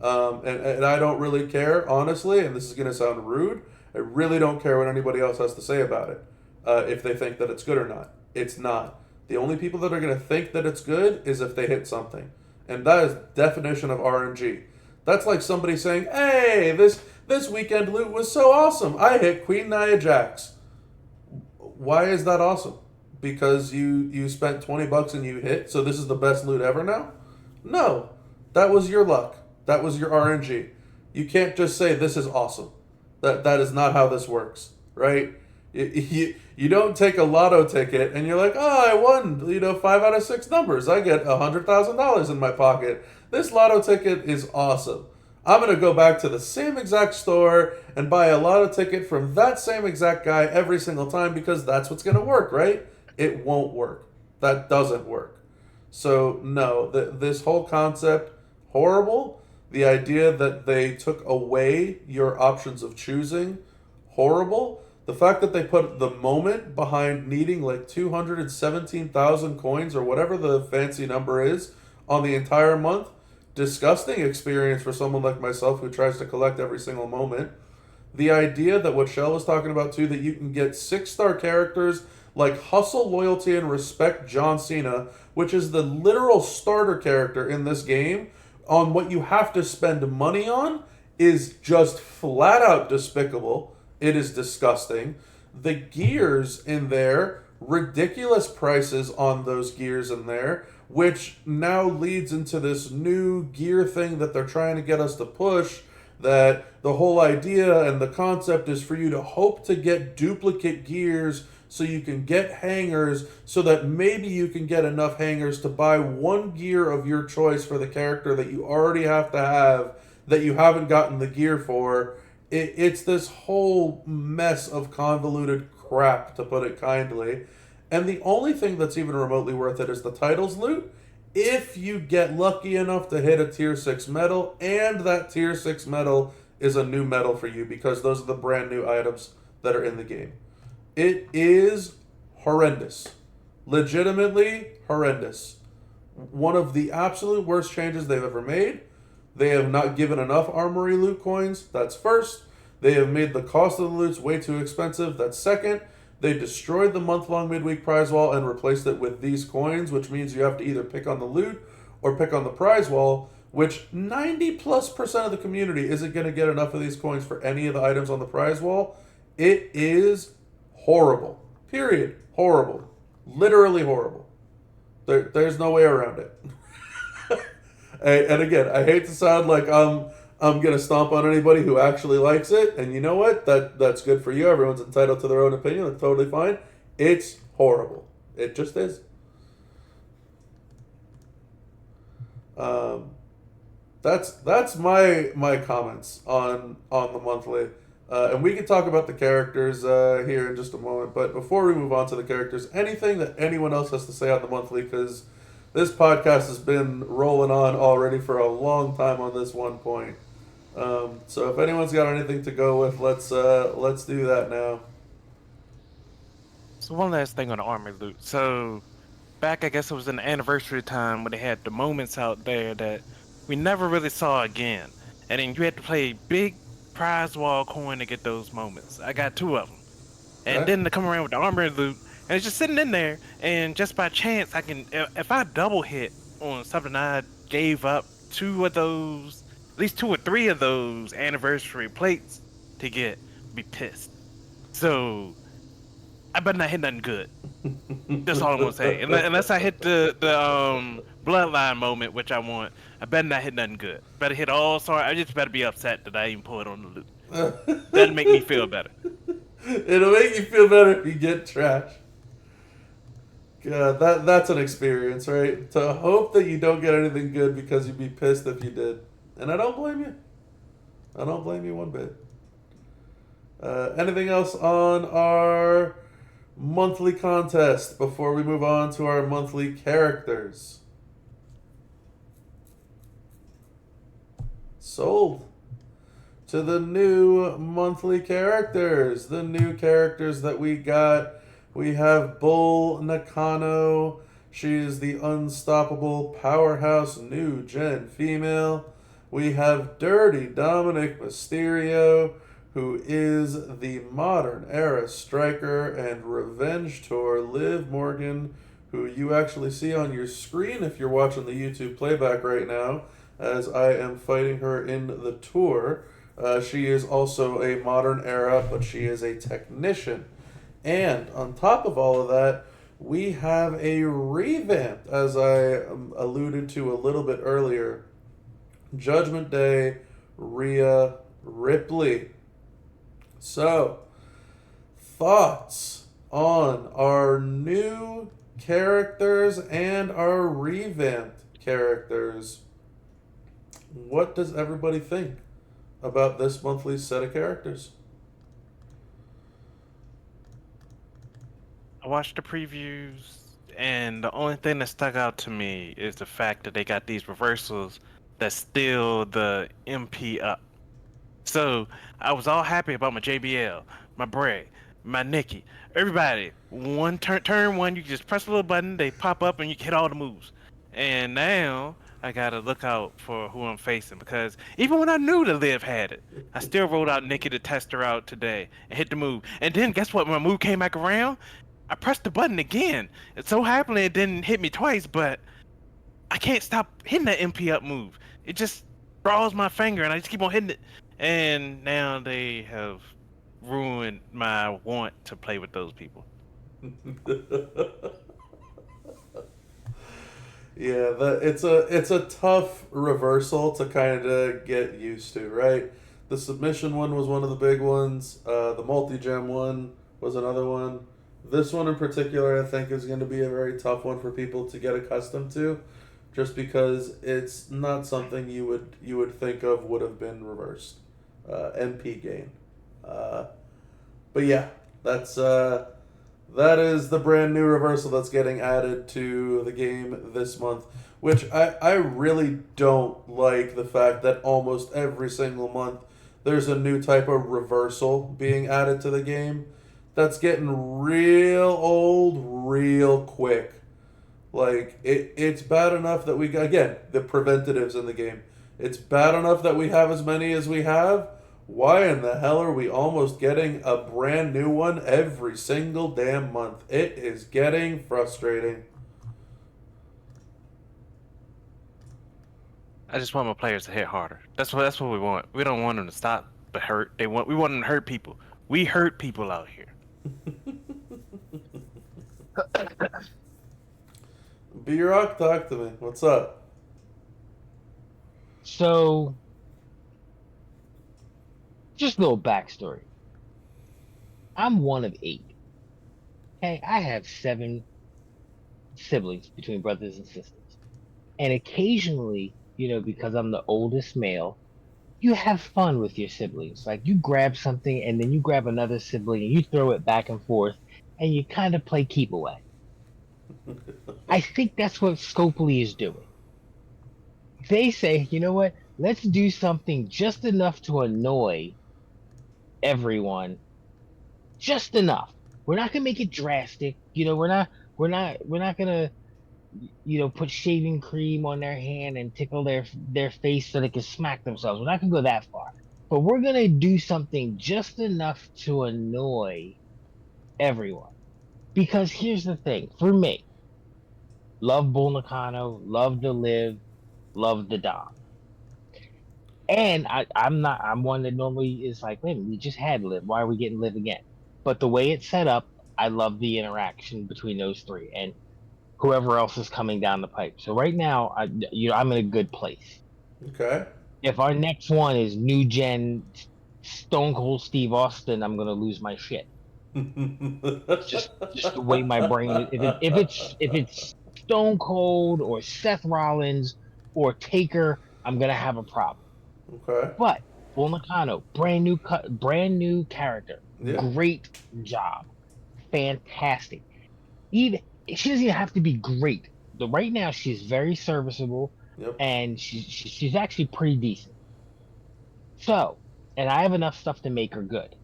And I don't really care, honestly, and this is going to sound rude. I really don't care what anybody else has to say about it. If they think that it's good or not. It's not. The only people that are going to think that it's good is if they hit something. And that is definition of RNG. That's like somebody saying, hey, this weekend loot was so awesome. I hit Queen Nia Jax. Why is that awesome? Because you spent $20 and you hit, so this is the best loot ever now? No. That was your luck. That was your RNG. You can't just say this is awesome. That is not how this works, right? You don't take a lotto ticket and you're like, oh, I won, 5 out of 6 numbers. I get $100,000 in my pocket. This lotto ticket is awesome. I'm going to go back to the same exact store and buy a lotto ticket from that same exact guy every single time because that's what's going to work, right? It won't work. That doesn't work. So, no, this whole concept, horrible. The idea that they took away your options of choosing, horrible. The fact that they put the moment behind needing like 217,000 coins or whatever the fancy number is on the entire month, disgusting experience for someone like myself who tries to collect every single moment. The idea that what Shell was talking about too, that you can get 6-star characters like Hustle, Loyalty, and Respect John Cena, which is the literal starter character in this game, on what you have to spend money on, is just flat out despicable. It is disgusting. The gears in there, ridiculous prices on those gears in there, which now leads into this new gear thing that they're trying to get us to push, that the whole idea and the concept is for you to hope to get duplicate gears so you can get hangers, so that maybe you can get enough hangers to buy one gear of your choice for the character that you already have to have, that you haven't gotten the gear for. It's this whole mess of convoluted crap, to put it kindly. And the only thing that's even remotely worth it is the titles loot. If you get lucky enough to hit a tier 6 medal, and that tier 6 medal is a new medal for you, because those are the brand new items that are in the game. It is horrendous. Legitimately horrendous. One of the absolute worst changes they've ever made. They have not given enough Armory loot coins. That's first. They have made the cost of the loots way too expensive. That's second. They destroyed the month-long midweek prize wall and replaced it with these coins, which means you have to either pick on the loot or pick on the prize wall, which 90+% of the community isn't going to get enough of these coins for any of the items on the prize wall. It is horrible. Period. Horrible. Literally horrible. There's no way around it. And again, I hate to sound like I'm gonna stomp on anybody who actually likes it, and you know what? That's good for you. Everyone's entitled to their own opinion. That's totally fine. It's horrible. It just is. That's my comments on the monthly, and we can talk about the characters here in just a moment. But before we move on to the characters, anything that anyone else has to say on the monthly, because this podcast has been rolling on already for a long time on this one point. So if anyone's got anything to go with, let's do that now. So one last thing on the armor loot. So back, I guess it was in the anniversary time when they had the moments out there that we never really saw again. And then you had to play big prize wall coin to get those moments. I got 2 of them. And Okay. then to come around with the armor loot, and it's just sitting in there, and just by chance, I can, if I double hit on something I gave up 2 of those, at least 2 or 3 of those anniversary plates to get, be pissed. So I better not hit nothing good. That's all I'm gonna say. Unless I hit the bloodline moment, which I want, I better not hit nothing good. Better hit all sorry. I just better be upset that I even pulled on the loop. That'll make me feel better. It'll make you feel better if you get trash. God, that's an experience, right? To hope that you don't get anything good because you'd be pissed if you did. And I don't blame you. I don't blame you one bit. Anything else on our monthly contest before we move on to our monthly characters? Sold. To the new monthly characters. The new characters that we got. We have Bull Nakano. She is the unstoppable powerhouse new gen female. We have Dirty Dominic Mysterio, who is the modern era striker and revenge tour Liv Morgan, who you actually see on your screen if you're watching the YouTube playback right now, as I am fighting her in the tour. She is also a modern era, but she is a technician. And on top of all of that, we have a revamp, as I alluded to a little bit earlier. Judgment Day, Rhea Ripley. So, thoughts on our new characters and our revamped characters? What does everybody think about this monthly set of characters? I watched the previews, and the only thing that stuck out to me is the fact that they got these reversals that steal the MP up. So I was all happy about my JBL, my Bray, my Nikki, everybody. One turn one, you can just press a little button, they pop up, and you can hit all the moves. And now I gotta look out for who I'm facing, because even when I knew that Liv had it, I still rolled out Nikki to test her out today and hit the move. And then guess what? When my move came back around, I pressed the button again. And so happily it didn't hit me twice, but I can't stop hitting that MP up move. It just draws my finger, and I just keep on hitting it. And now they have ruined my want to play with those people. Yeah, it's a tough reversal to kind of get used to, right? The submission one was one of the big ones. The multi-gem one was another one. This one in particular, I think, is going to be a very tough one for people to get accustomed to, just because it's not something you would think of would have been reversed. MP gain. But yeah, that is the brand new reversal that's getting added to the game this month, which I really don't like the fact that almost every single month there's a new type of reversal being added to the game. That's getting real old real quick. Like, it's bad enough that we, again, the preventatives in the game. It's bad enough that we have as many as we have. Why in the hell are we almost getting a brand new one every single damn month? It is getting frustrating. I just want my players to hit harder. That's what we want. We don't want them to stop the hurt. We want them to hurt people. We hurt people out here. B-Rock, talk to me. What's up? So, just a little backstory. I'm one of 8. Okay, I have 7 siblings between brothers and sisters. And occasionally, because I'm the oldest male, you have fun with your siblings. Like, you grab something and then you grab another sibling and you throw it back and forth and you kind of play keep away. I think that's what Scopely is doing. They say, you know what? Let's do something just enough to annoy everyone. Just enough. We're not gonna make it drastic. We're not gonna, put shaving cream on their hand and tickle their face so they can smack themselves. We're not gonna go that far. But we're gonna do something just enough to annoy everyone. Because here's the thing, for me, love Bull Nakano, love the Liv, love the Dom. And I'm one that normally is like, wait, we just had Liv. Why are we getting Liv again? But the way it's set up, I love the interaction between those three and whoever else is coming down the pipe. So right now, I'm in a good place. Okay. If our next one is new gen Stone Cold Steve Austin, I'm gonna lose my shit. It's just the way my brain is. If it's Stone Cold or Seth Rollins or Taker, I'm gonna have a problem. Okay. But Bull Nakano, brand new character, Yeah. great job, fantastic. Even she doesn't even have to be great. Right now, she's very serviceable, Yep. and she's actually pretty decent. So, and I have enough stuff to make her good.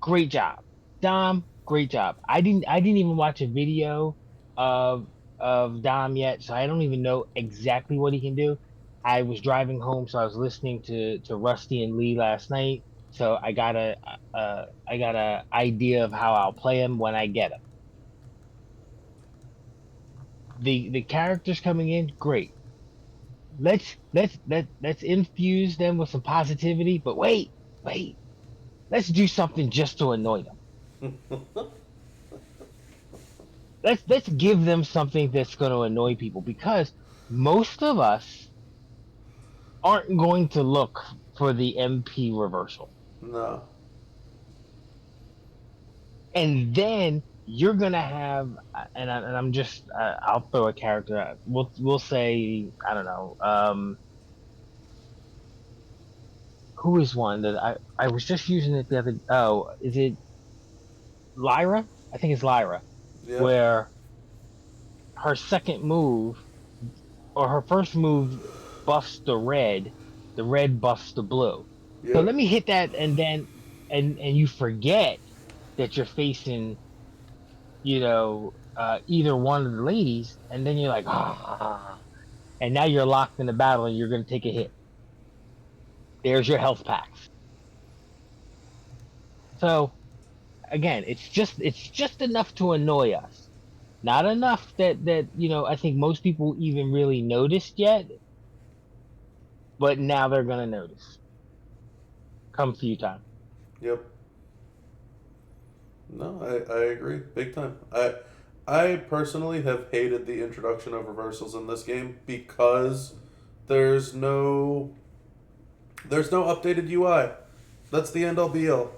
Great job, Dom. Great job. I didn't even watch a video of Dom yet, so I don't even know exactly what he can do. I was driving home, so I was listening to Rusty and Lee last night. So I got a idea of how I'll play him when I get him. The characters coming in, great. Let's infuse them with some positivity. But wait. Let's do something just to annoy them. Let's give them something that's going to annoy people, because most of us aren't going to look for the MP reversal, No. and then you're gonna have, I'm just, I'll throw a character out. We'll say, I don't know, who is one that I was just using it the other. Oh, is it Lyra? I think it's Lyra, Yep. where her second move or her first move buffs the red buffs the blue. So Yep. let me hit that, and then and you forget that you're facing, either one of the ladies, and then you're like, and now you're locked in the battle, and you're going to take a hit. There's your health packs. So again, it's just enough to annoy us. Not enough that I think most people even really noticed yet, but now they're gonna notice. Come few time. Yep. No, I agree. Big time. I personally have hated the introduction of reversals in this game because there's no updated UI. That's the end all be all.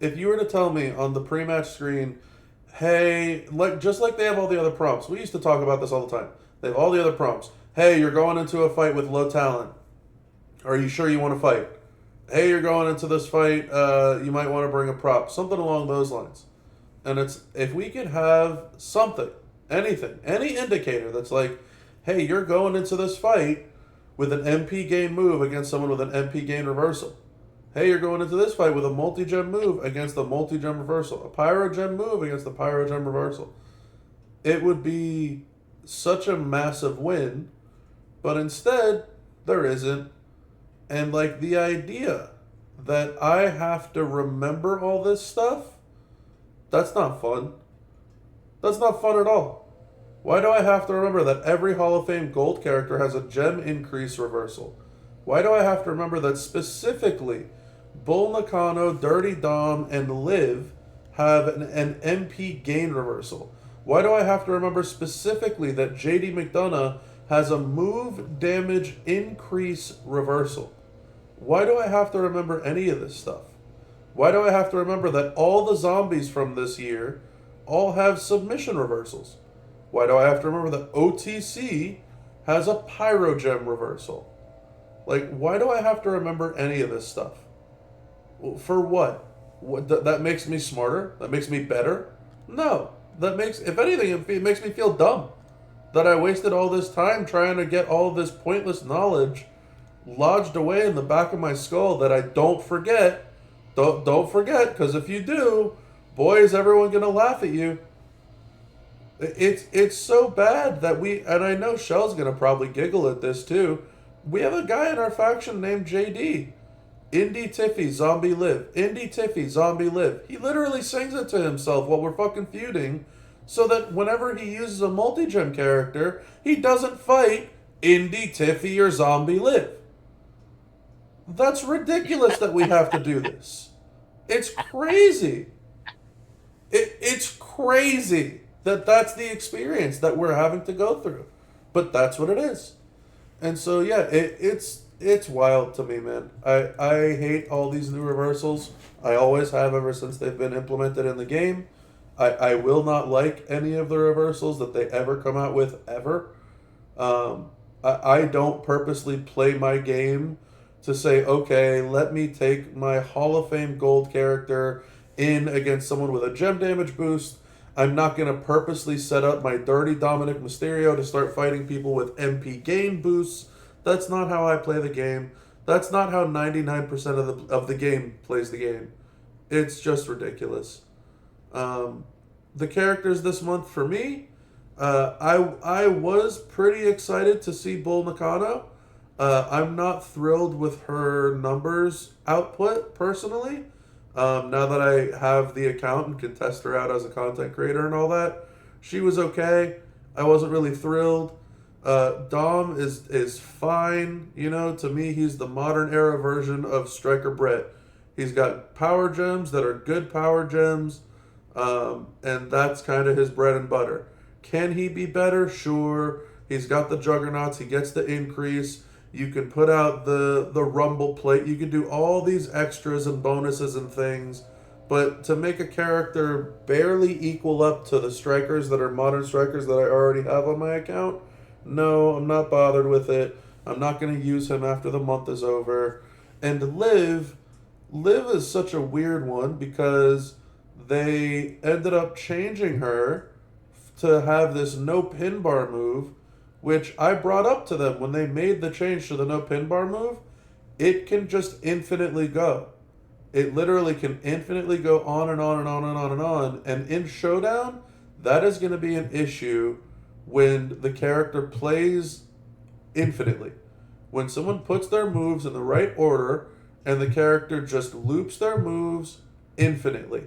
If you were to tell me on the pre-match screen, hey, just like they have all the other prompts, we used to talk about this all the time. They have all the other prompts. Hey, you're going into a fight with low talent. Are you sure you want to fight? Hey, you're going into this fight. You might want to bring a prop. Something along those lines. And it's, if we could have something, anything, any indicator that's like, hey, you're going into this fight with an MP gain move against someone with an MP gain reversal. Hey, you're going into this fight with a multi-gem move against a multi-gem reversal. A pyro-gem move against a pyro-gem reversal. It would be such a massive win, but instead, there isn't. And like the idea that I have to remember all this stuff, that's not fun. That's not fun at all. Why do I have to remember that every Hall of Fame gold character has a gem increase reversal? Why do I have to remember that specifically Bull Nakano, Dirty Dom, and Liv have an MP gain reversal? Why do I have to remember specifically that JD McDonough has a move damage increase reversal? Why do I have to remember any of this stuff? Why do I have to remember that all the zombies from this year all have submission reversals? Why do I have to remember that OTC has a Pyrogem reversal? Like, why do I have to remember any of this stuff? For what? That makes me smarter? That makes me better? No. That makes, if anything, it makes me feel dumb. That I wasted all this time trying to get all this pointless knowledge lodged away in the back of my skull that I don't forget. Don't forget, because if you do, boy, is everyone going to laugh at you. It's so bad that and I know Shell's going to probably giggle at this too, we have a guy in our faction named JD. Indy Tiffy, Zombie Live. Indy Tiffy, Zombie Live. He literally sings it to himself while we're fucking feuding, so that whenever he uses a multi-gem character, he doesn't fight Indy Tiffy or Zombie Live. That's ridiculous that we have to do this. It's crazy. It's crazy that that's the experience that we're having to go through, but that's what it is. And so yeah, it's wild to me, man. I hate all these new reversals. I always have ever since they've been implemented in the game. I will not like any of the reversals that they ever come out with ever. I don't purposely play my game to say, okay, let me take my Hall of Fame gold character in against someone with a gem damage boost. I'm not going to purposely set up my dirty Dominic Mysterio to start fighting people with MP gain boosts. That's not how I play the game. That's not how 99% of the game plays the game. It's just ridiculous. The characters this month for me, I was pretty excited to see Bull Nakano. I'm not thrilled with her numbers output personally. Now that I have the account and can test her out as a content creator and all that, she was okay. I wasn't really thrilled. Dom is fine. You know, to me, he's the modern era version of Striker Brett. He's got power gems that are good power gems, and that's kind of his bread and butter. Can he be better? Sure. He's got the juggernauts. He gets the increase. You can put out the rumble plate. You can do all these extras and bonuses and things. But to make a character barely equal up to the strikers that are modern strikers that I already have on my account, no, I'm not bothered with it. I'm not going to use him after the month is over. And Liv is such a weird one because they ended up changing her to have this no pin bar move, which I brought up to them when they made the change to the no pin bar move. It can just infinitely go. It literally can infinitely go on and on and on and on and on. And in Showdown, that is going to be an issue when the character plays infinitely. When someone puts their moves in the right order and the character just loops their moves infinitely.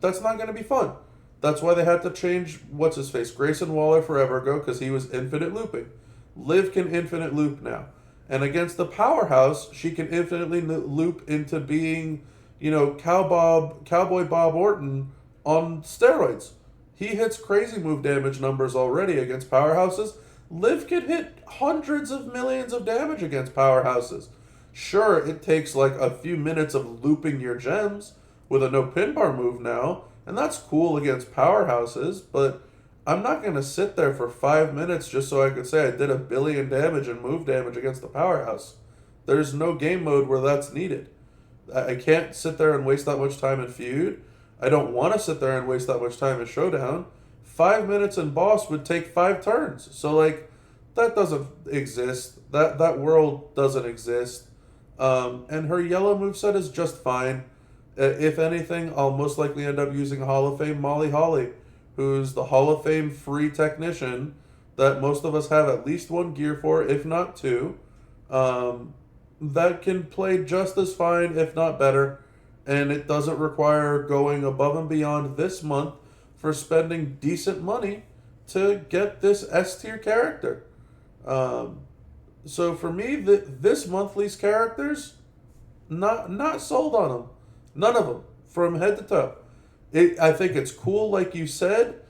That's not going to be fun. That's why they had to change, what's-his-face, Grayson Waller forever ago, because he was infinite looping. Liv can infinite loop now. And against the Powerhouse, she can infinitely loop into being, you know, Cowboy Bob Orton on steroids. He hits crazy move damage numbers already against Powerhouses. Liv can hit hundreds of millions of damage against Powerhouses. Sure, it takes like a few minutes of looping your gems with a no pin bar move now, and that's cool against Powerhouses, but I'm not going to sit there for 5 minutes just so I could say I did 1 billion damage and move damage against the Powerhouse. There's no game mode where that's needed. I can't sit there and waste that much time in Feud. I don't want to sit there and waste that much time in Showdown. 5 minutes in Boss would take 5 turns. So, like, that doesn't exist. That world doesn't exist. And her yellow moveset is just fine. If anything, I'll most likely end up using Hall of Fame Molly Holly, who's the Hall of Fame free technician that most of us have at least 1 gear for, if not 2. That can play just as fine, if not better, and it doesn't require going above and beyond this month for spending decent money to get this S tier character. So for me, this monthly's characters, not sold on them. None of them, from head to toe. I think it's cool, like you said,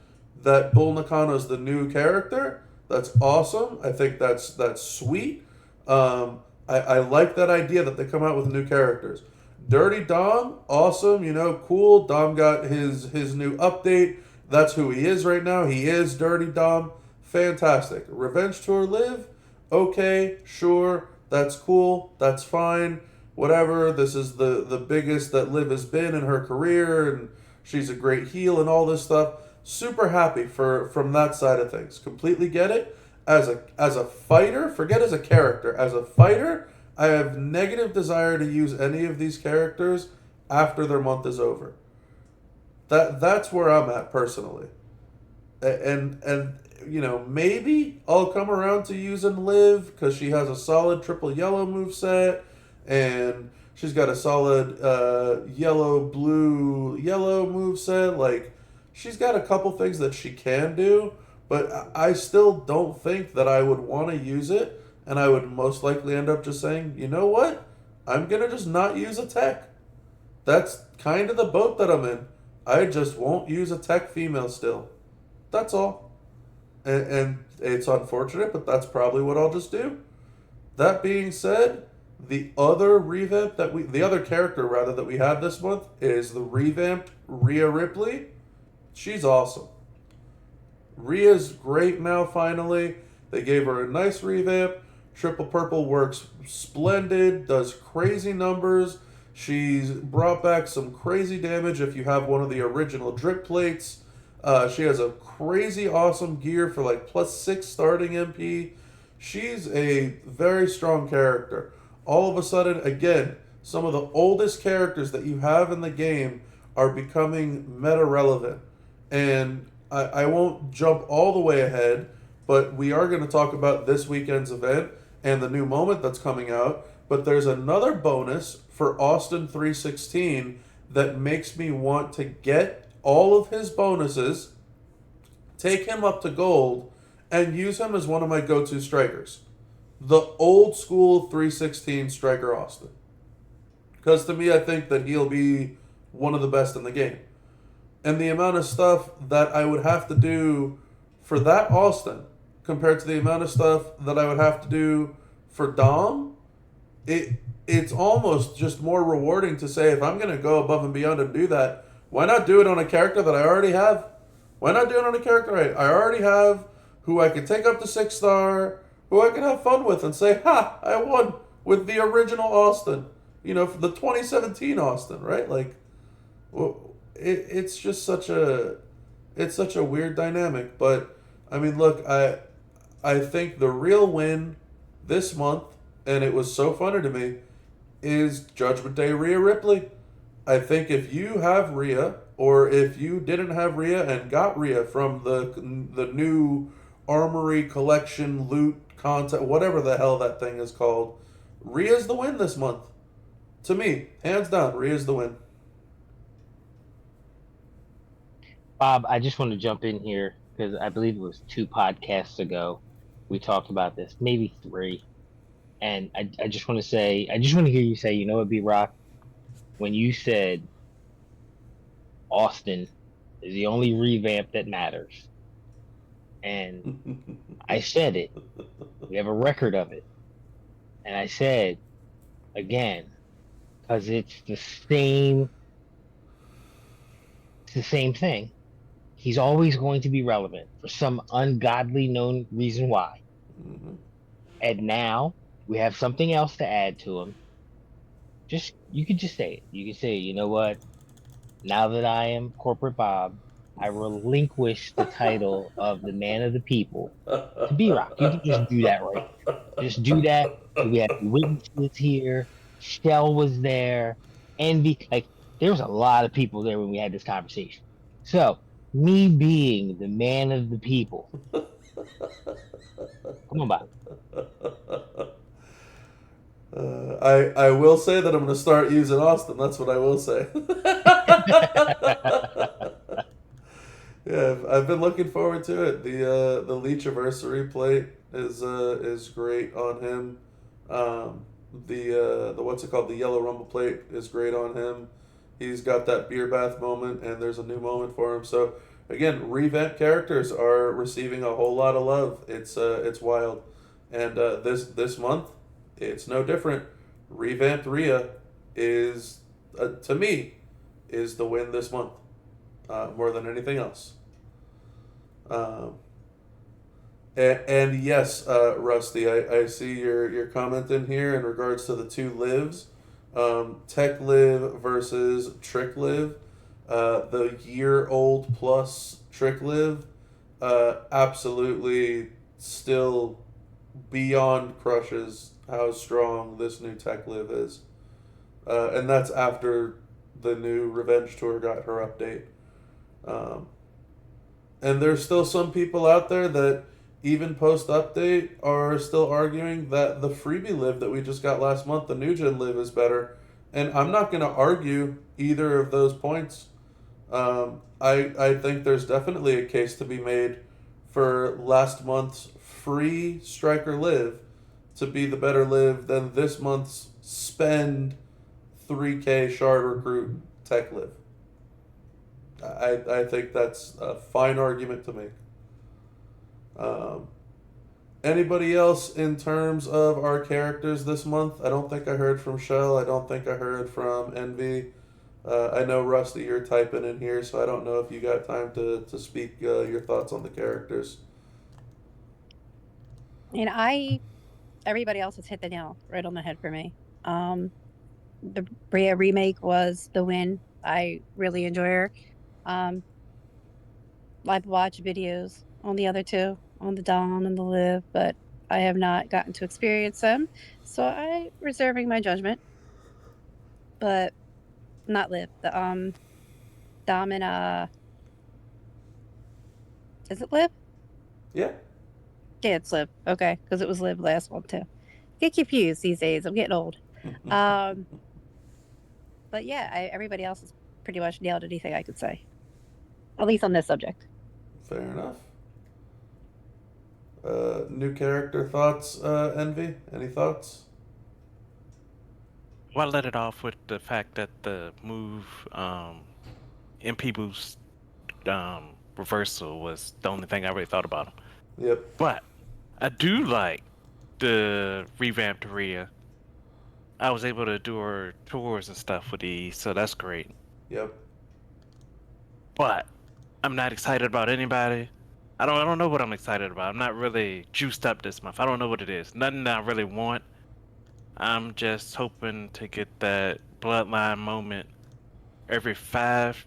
that Bull Nakano's the new character. That's awesome. I think that's sweet. I like that idea that they come out with new characters. Dirty Dom, awesome, you know, cool. Dom got his new update. That's who he is right now. He is Dirty Dom. Fantastic. Revenge Tour Liv, okay, sure, that's cool, that's fine. Whatever, this is the biggest that Liv has been in her career, and she's a great heel and all this stuff. Super happy from that side of things. Completely get it. As a fighter, forget as a character. As a fighter, I have negative desire to use any of these characters after their month is over. That's where I'm at personally. And you know, maybe I'll come around to using Liv because she has a solid triple yellow moveset, and she's got a solid yellow moveset. Like, she's got a couple things that she can do, but I still don't think that I would want to use it, and I would most likely end up just saying, you know what? I'm going to just not use a tech. That's kind of the boat that I'm in. I just won't use a tech female still. That's all. And it's unfortunate, but that's probably what I'll just do. That being said, the other character rather that we had this month is the revamped Rhea Ripley. She's awesome. Rhea's great now, finally. They gave her a nice revamp. Triple Purple works splendid, does crazy numbers. She's brought back some crazy damage if you have one of the original drip plates. She has a crazy awesome gear for like +6 starting MP. She's a very strong character. All of a sudden, again, some of the oldest characters that you have in the game are becoming meta relevant. And I won't jump all the way ahead, but we are going to talk about this weekend's event and the new moment that's coming out. But there's another bonus for Austin 316 that makes me want to get all of his bonuses, take him up to gold, and use him as one of my go-to strikers. The old school 316 striker Austin. Because to me, I think that he'll be one of the best in the game. And the amount of stuff that I would have to do for that Austin compared to the amount of stuff that I would have to do for Dom, it's almost just more rewarding to say, if I'm going to go above and beyond and do that, why not do it on a character that I already have? Why not do it on a character I already have, who I can take up to 6-star, who I can have fun with and say, ha, I won with the original Austin. You know, for the 2017 Austin, right? Like, it's just such a weird dynamic. But I mean, look, I think the real win this month, and it was so funny to me, is Judgment Day Rhea Ripley. I think if you have Rhea, or if you didn't have Rhea and got Rhea from the new Armory Collection loot content, whatever the hell that thing is called, Rhea's the win this month. To me, hands down, Rhea's the win. Bob, I just want to jump in here because I believe it was 2 podcasts ago we talked about this, maybe 3. And I just want to say, I just want to hear you say, you know what, B-Rock, when you said Austin is the only revamp that matters. And I said it. We have a record of it. And I said, again, because it's the same thing. He's always going to be relevant for some ungodly known reason why. Mm-hmm. And now we have something else to add to him. You could just say it. You can say, you know what? Now that I am Corporate Bob, I relinquish the title of the man of the people to B-Rock. You can just do that right there. Just do that. We had witnesses here. Shell was there. Envy. Like, there was a lot of people there when we had this conversation. So, me being the man of the people. Come on, Bob. I will say that I'm going to start using Austin. That's what I will say. Yeah, I've been looking forward to it. The Leech-iversary plate is great on him. The what's it called? The Yellow Rumble plate is great on him. He's got that beer bath moment, and there's a new moment for him. So again, revamped characters are receiving a whole lot of love. It's wild, and this month, it's no different. Revamped Rhea is to me is the win this month, more than anything else. And yes, Rusty, I see your comment in here in regards to the 2 lives, Tech Live versus Trick Live. The year-old plus Trick Live, absolutely still beyond crushes how strong this new Tech Live is. And that's after the new Revenge Tour got her update. And there's still some people out there that even post-update are still arguing that the freebie live that we just got last month, the new gen live, is better. And I'm not going to argue either of those points. I think there's definitely a case to be made for last month's free Striker live to be the better live than this month's spend 3K Shard Recruit Tech live. I think that's a fine argument to make. Um, Anybody else in terms of our characters this month? I don't think I heard from Shell. I don't think I heard from Envy. I know, Rusty, you're typing in here, so I don't know if you got time to speak your thoughts on the characters. And everybody else has hit the nail right on the head for me. The Bria remake was the win. I really enjoy her. Um, I've watched videos on the other two, on the Dom and the Liv, but I have not gotten to experience them. So I reserving my judgment. But not Liv. The Dom and is it Liv? Yeah. Yeah, it's Liv. Okay, because it was Liv last one too. Get confused these days. I'm getting old. Um, but yeah, everybody else has pretty much nailed anything I could say, at least on this subject. Fair enough. New character thoughts, Envy? Any thoughts? Well, I let it off with the fact that the move MP boost reversal was the only thing I really thought about him. Yep. But I do like the revamped Rhea. I was able to do her tours and stuff with these, so that's great. Yep. But I'm not excited about anybody. I don't know what I'm excited about. I'm not really juiced up this month. I don't know what it is. Nothing that I really want. I'm just hoping to get that bloodline moment every five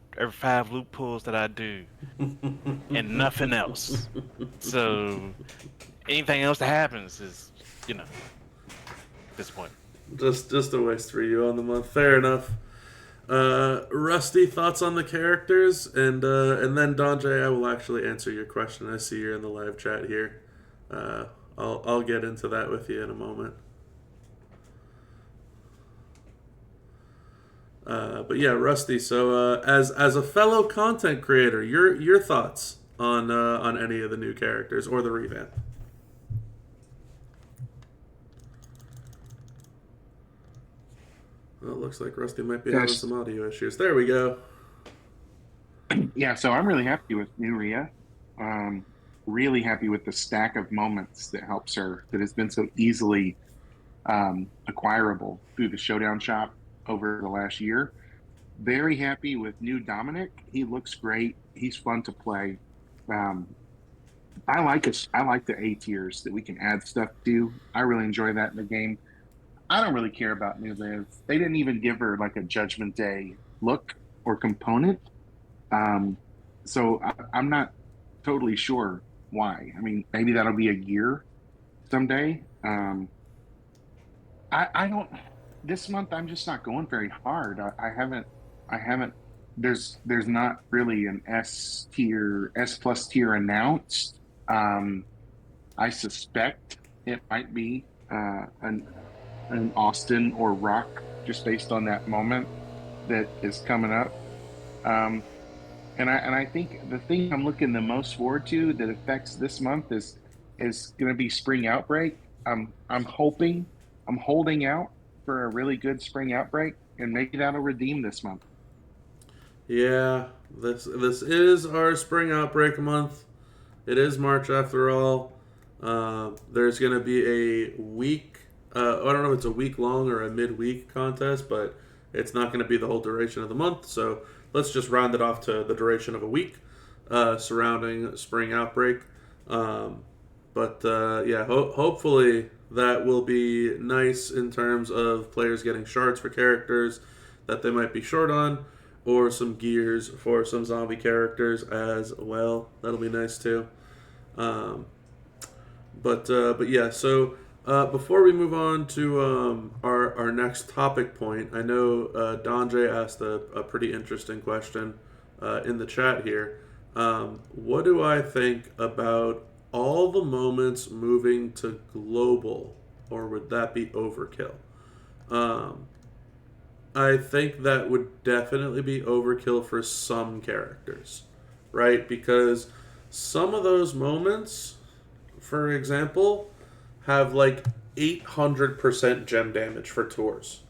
loop pulls that I do, and nothing else. So anything else that happens is, disappointing. Just a waste for you on the month. Fair enough. Rusty, thoughts on the characters, and then Donjay, I will actually answer your question. I see you're in the live chat here. I'll get into that with you in a moment. But yeah, Rusty. So as a fellow content creator, your thoughts on any of the new characters or the revamp? Well, it looks like Rusty might be having some audio issues. There we go. Yeah, so I'm really happy with new Rhea. Really happy with the stack of moments that helps her, that has been so easily acquirable through the Showdown shop over the last year. Very happy with new Dominic. He looks great. He's fun to play. I like the A tiers that we can add stuff to. I really enjoy that in the game. I don't really care about New Liv. They didn't even give her like a Judgment Day look or component. So I'm not totally sure why. I mean, maybe that'll be a gear someday. I don't. This month I'm just not going very hard. I haven't. There's not really an S plus tier announced. I suspect it might be an Austin or Rock, just based on that moment that is coming up. And I think the thing I'm looking the most forward to that affects this month is going to be Spring Outbreak. I'm holding out for a really good Spring Outbreak, and maybe that'll redeem this month. Yeah, this is our Spring Outbreak month. It is March after all. There's going to be a week. I don't know if it's a week long or a midweek contest, but it's not going to be the whole duration of the month. So let's just round it off to the duration of a week surrounding Spring Outbreak. Hopefully that will be nice in terms of players getting shards for characters that they might be short on, or some gears for some zombie characters as well. That'll be nice too. Before we move on to our next topic point, I know Donjay asked a pretty interesting question in the chat here. What do I think about all the moments moving to global, or would that be overkill? I think that would definitely be overkill for some characters, right? Because some of those moments, for example, have like 800% gem damage for tours,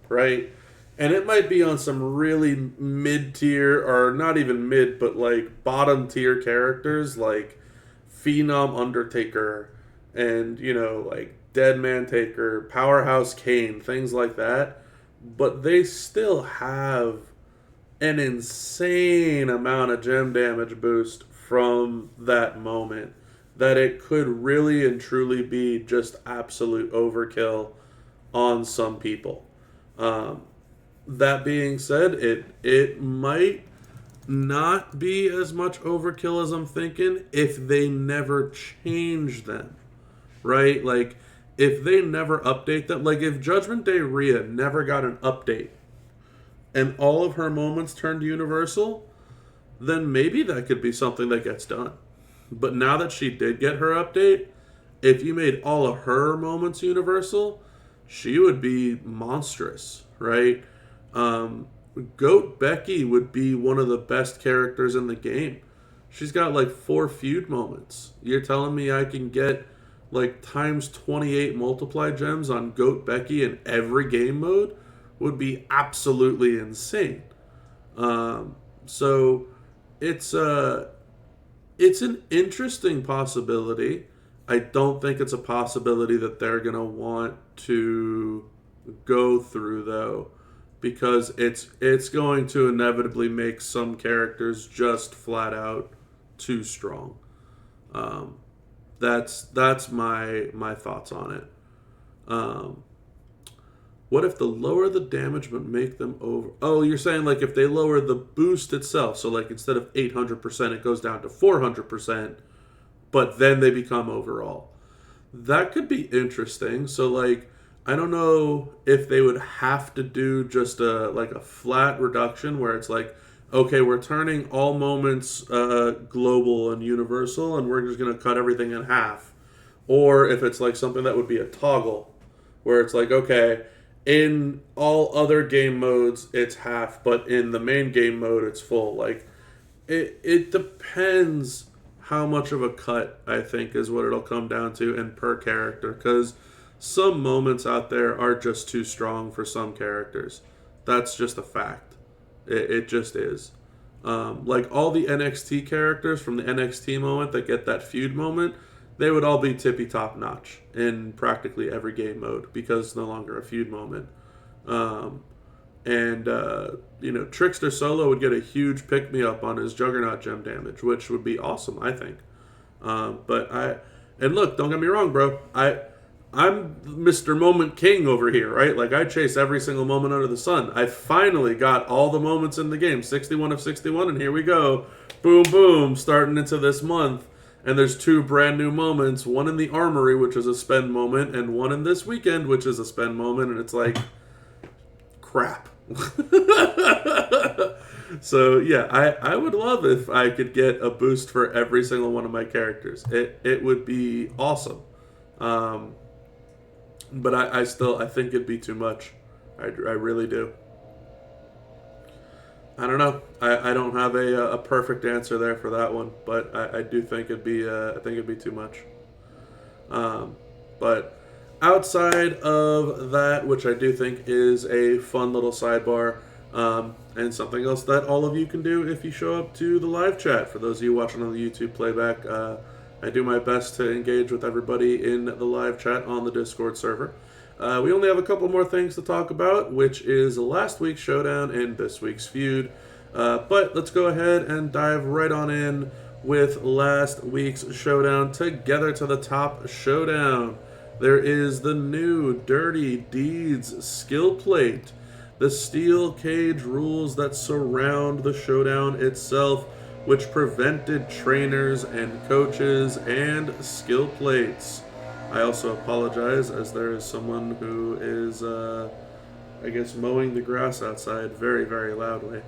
right? And it might be on some really mid-tier, or not even mid, but like bottom-tier characters like Phenom Undertaker and, like Deadman Taker, Powerhouse Kane, things like that. But they still have an insane amount of gem damage boost from that moment that it could really and truly be just absolute overkill on some people. Um, that being said, it might not be as much overkill as I'm thinking if they never change them, right? Like if they never update them, like if Judgment Day Rhea never got an update and all of her moments turned universal, then maybe that could be something that gets done. But now that she did get her update, if you made all of her moments universal, she would be monstrous, right? Goat Becky would be one of the best characters in the game. She's got like 4 feud moments. You're telling me I can get like times 28 multiply gems on Goat Becky in every game mode? Would be absolutely insane. So it's an interesting possibility. I don't think it's a possibility that they're gonna want to go through though, because it's going to inevitably make some characters just flat out too strong. That's my thoughts on it. What if the lower the damage but make them over? Oh, you're saying like if they lower the boost itself, so like instead of 800%, it goes down to 400%, but then they become overall. That could be interesting. So like I don't know if they would have to do just a flat reduction where it's like, okay, we're turning all moments global and universal, and we're just gonna cut everything in half, or if it's like something that would be a toggle, where it's like, okay, in all other game modes it's half, but in the main game mode it's full. Like it depends how much of a cut, I think, is what it'll come down to, and per character, because some moments out there are just too strong for some characters. That's just a fact. It just is. Like all the NXT characters from the NXT moment that get that feud moment, they would all be tippy top notch in practically every game mode because it's no longer a feud moment. Trickster Solo would get a huge pick me up on his Juggernaut gem damage, which would be awesome, I think. And look, don't get me wrong, bro. I'm Mr. Moment King over here, right? Like, I chase every single moment under the sun. I finally got all the moments in the game, 61 of 61, and here we go. Boom, boom, starting into this month. And there's 2 brand new moments, one in the Armory, which is a spend moment, and one in this weekend, which is a spend moment, and it's like, crap. So, yeah, I would love if I could get a boost for every single one of my characters. It would be awesome. But I think it'd be too much. I really do. I don't know. I don't have a perfect answer there for that one, but I do think it'd be too much. But outside of that, which I do think is a fun little sidebar, and something else that all of you can do if you show up to the live chat. For those of you watching on the YouTube playback, I do my best to engage with everybody in the live chat on the Discord server. We only have a couple more things to talk about, which is last week's showdown and this week's feud. But let's go ahead and dive right on in with last week's showdown. Together to the top showdown. There is the new Dirty Deeds skill plate. The steel cage rules that surround the showdown itself, which prevented trainers and coaches and skill plates. I also apologize, as there is someone who is, mowing the grass outside very, very loudly.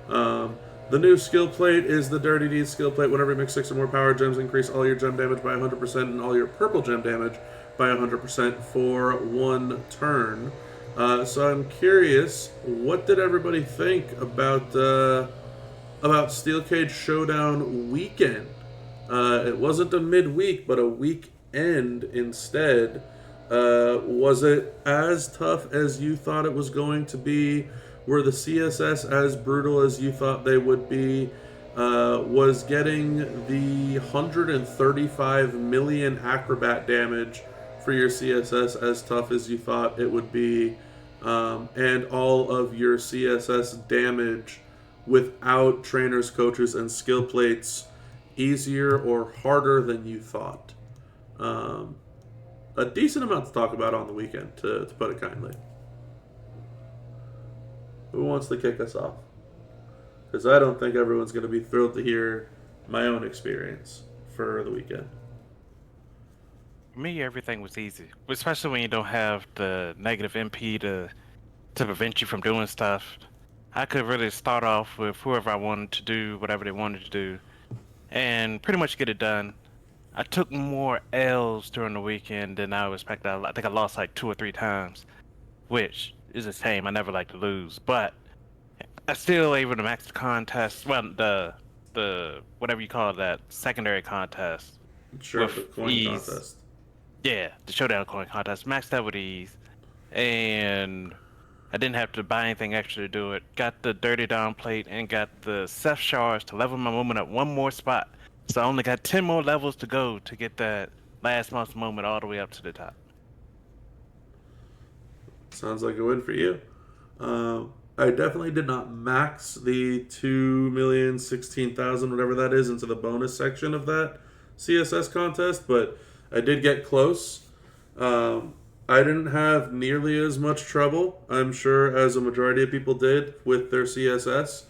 The new skill plate is the Dirty Deeds skill plate. Whenever you mix 6 or more power gems, increase all your gem damage by 100% and all your purple gem damage by 100% for 1 turn. So I'm curious, what did everybody think about Steel Cage Showdown weekend? It wasn't a midweek, but a weekend instead. Was it as tough as you thought it was going to be? Were the CSS as brutal as you thought they would be? Was getting the 135 million acrobat damage for your CSS as tough as you thought it would be? And all of your CSS damage without trainers, coaches, and skill plates easier or harder than you thought? A decent amount to talk about on the weekend, to put it kindly. Who wants to kick us off? Because I don't think everyone's going to be thrilled to hear my own experience for the weekend. For me, everything was easy, especially when you don't have the negative MP to prevent you from doing stuff. I could really start off with whoever I wanted to do whatever they wanted to do, and pretty much get it done. I took more L's during the weekend than I expected. I think I lost like 2 or 3 times, which is a shame. I never like to lose, but I still able to max the contest. Well, the whatever you call that secondary contest. Sure, with the coin ease. contest. Yeah, the showdown coin contest. Maxed that with ease, and I didn't have to buy anything extra to do it. Got the dirty down plate and got the Seth shards to level my moment up one more spot. So I only got 10 more levels to go to get that last month's moment all the way up to the top. Sounds like a win for you. I definitely did not max the 2,016,000, whatever that is, into the bonus section of that CSS contest, but I did get close. I didn't have nearly as much trouble, I'm sure, as a majority of people did with their CSS.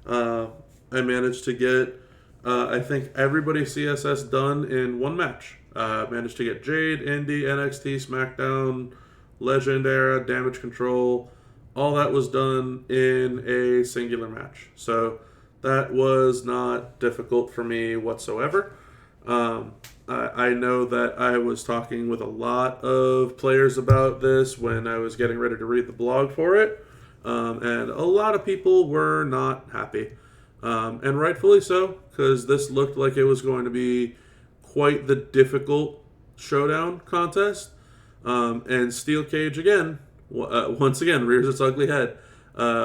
I managed to get, I think, everybody CSS done in one match. Managed to get Jade, Indie, NXT, SmackDown, Legend Era, Damage Control. All that was done in a singular match. So that was not difficult for me whatsoever. I know that I was talking with a lot of players about this when I was getting ready to read the blog for it. And a lot of people were not happy. And rightfully so, because this looked like it was going to be quite the difficult showdown contest. And Steel Cage, again, once again, rears its ugly head.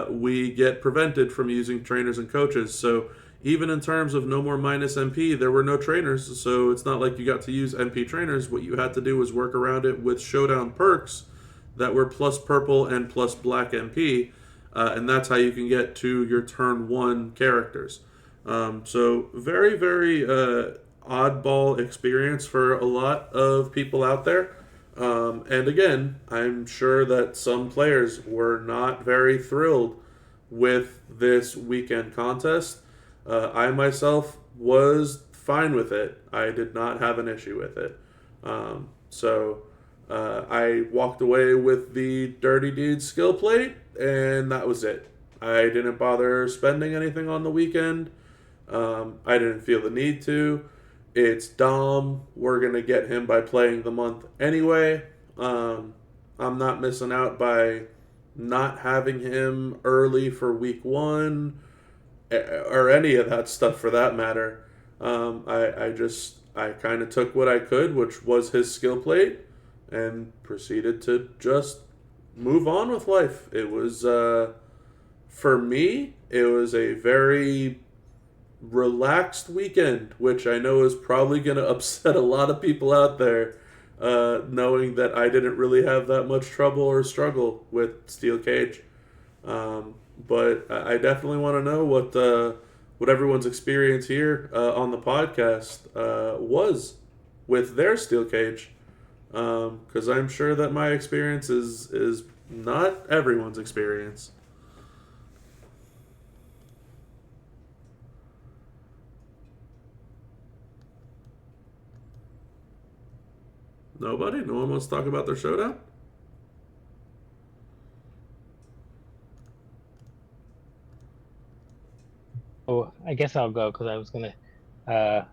We get prevented from using trainers and coaches. So even in terms of no more minus MP, there were no trainers. So it's not like you got to use MP trainers. What you had to do was work around it with showdown perks that were plus purple and plus black MP. And that's how you can get to your turn 1 characters. So very, very oddball experience for a lot of people out there. And again, I'm sure that some players were not very thrilled with this weekend contest. I myself was fine with it. I did not have an issue with it. I walked away with the Dirty Deeds skill plate, and that was it. I didn't bother spending anything on the weekend. I didn't feel the need to. It's Dom. We're going to get him by playing the month anyway. I'm not missing out by not having him early for week 1 or any of that stuff for that matter. I kind of took what I could, which was his skill plate, and proceeded to just move on with life. It was, for me, it was a very relaxed weekend, which I know is probably going to upset a lot of people out there, knowing that I didn't really have that much trouble or struggle with Steel Cage. But I definitely want to know what everyone's experience here on the podcast was with their Steel Cage, because I'm sure that my experience is not everyone's experience. Nobody? No one wants to talk about their showdown? Oh, I guess I'll go because I was gonna. I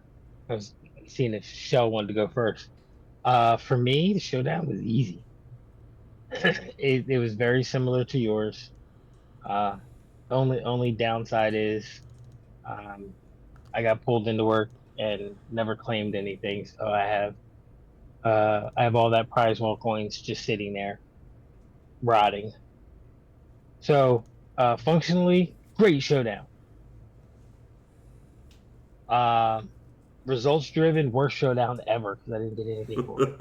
was seeing if Shell wanted to go first. For me, the showdown was easy. It was very similar to yours. Only downside is, I got pulled into work and never claimed anything, so I have all that prize wall coins just sitting there, rotting. So Functionally, great showdown. Results driven, worst showdown ever because I didn't get anything for it.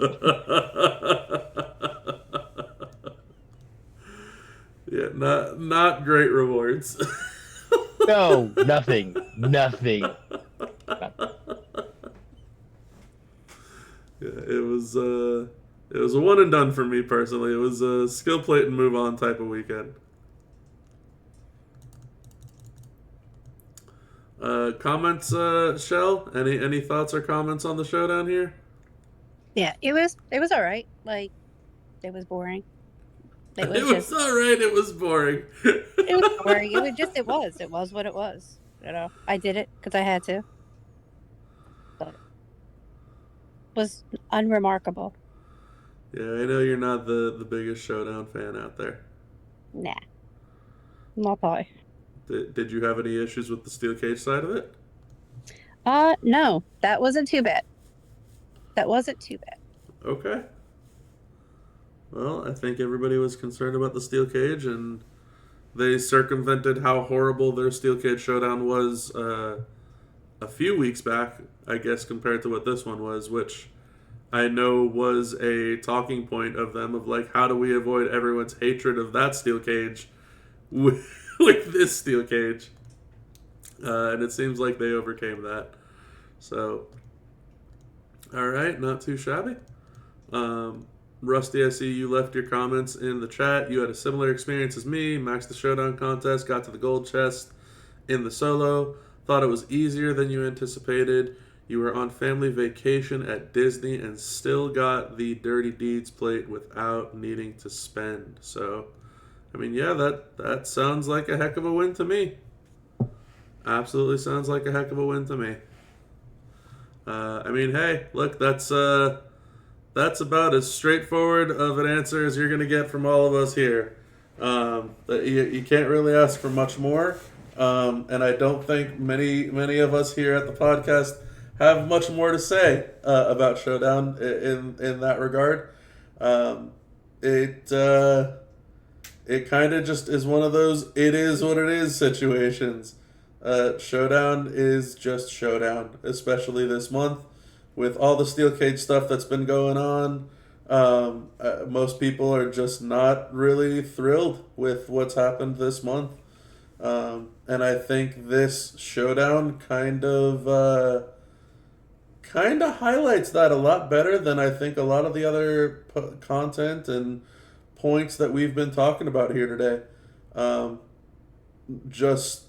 Yeah, not great rewards. No, nothing. Yeah, it was a one and done for me personally. It was a skill plate and move on type of weekend. Comments, Shell? Any thoughts or comments on the showdown here? Yeah, it was all right. Like, it was boring. It was It was all right. It was boring. it was boring. It was what it was. You know, I did it because I had to. But it was unremarkable. Yeah, I know you're not the biggest showdown fan out there. Nah, not pie. Did you have any issues with the steel cage side of it? No, that wasn't too bad. Okay. Well, I think everybody was concerned about the steel cage, and they circumvented how horrible their steel cage showdown was a few weeks back, I guess, compared to what this one was, which I know was a talking point of them of like, how do we avoid everyone's hatred of that steel cage with this steel cage? And it seems like they overcame that. So, all right, not too shabby. Rusty, I see you left your comments in the chat. You had a similar experience as me. Maxed the showdown contest, got to the gold chest in the solo. Thought it was easier than you anticipated. You were on family vacation at Disney and still got the Dirty Deeds plate without needing to spend. So, I mean, yeah, that sounds like a heck of a win to me. Absolutely sounds like a heck of a win to me. I mean, hey, look, that's about as straightforward of an answer as you're going to get from all of us here. You can't really ask for much more. And I don't think many of us here at the podcast have much more to say about Showdown in that regard. It kind of just is one of those it is what it is situations. Showdown is just Showdown, especially this month with all the steel cage stuff that's been going on. Most people are just not really thrilled with what's happened this month. And I think this showdown kind of highlights that a lot better than I think a lot of the other content and points that we've been talking about here today. Just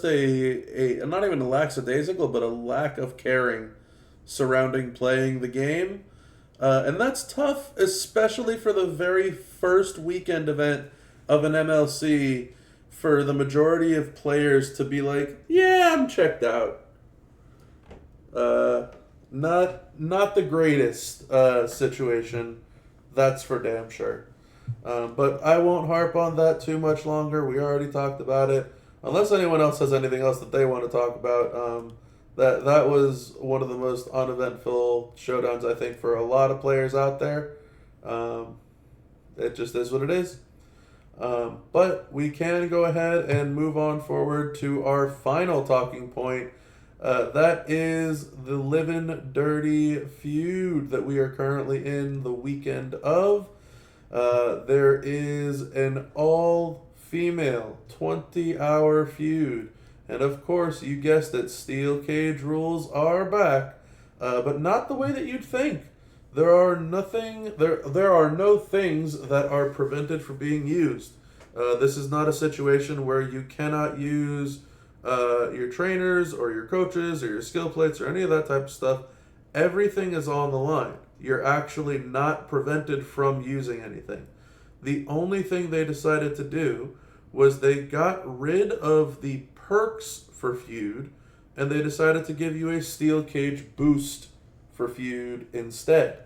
a not even a lackadaisical, but a lack of caring surrounding playing the game. And that's tough, especially for the very first weekend event of an MLC, for the majority of players to be like, yeah, I'm checked out. Not the greatest situation, that's for damn sure. But I won't harp on that too much longer. We already talked about it. Unless anyone else has anything else that they want to talk about, that was one of the most uneventful showdowns, I think, for a lot of players out there. It just is what it is. But we can go ahead and move on forward to our final talking point. That is the Livin Dirty feud that we are currently in the weekend of. There is an all-female 20-hour feud. And of course, you guessed it, steel cage rules are back, but not the way that you'd think. There are no things that are prevented from being used. This is not a situation where you cannot use your trainers or your coaches or your skill plates or any of that type of stuff. Everything is on the line. You're actually not prevented from using anything. The only thing they decided to do was they got rid of the perks for Feud, and they decided to give you a steel cage boost for Feud instead.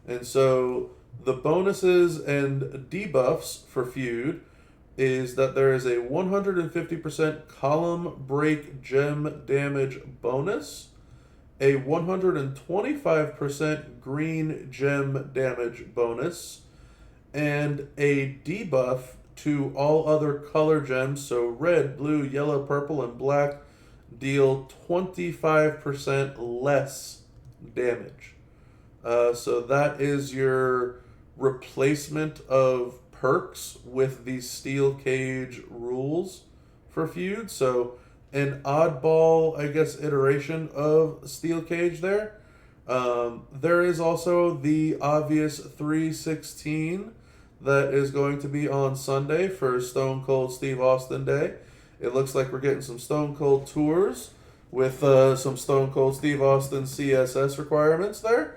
And so the bonuses and debuffs for Feud is that there is a 150% column break gem damage bonus, a 125% green gem damage bonus, and a debuff to all other color gems, so red, blue, yellow, purple, and black, deal 25% less damage. So that is your replacement of perks with the steel cage rules for Feud. So an oddball, I guess, iteration of steel cage there. There is also the obvious 316 that is going to be on Sunday for Stone Cold Steve Austin Day. It looks like we're getting some Stone Cold tours with some Stone Cold Steve Austin CSS requirements there.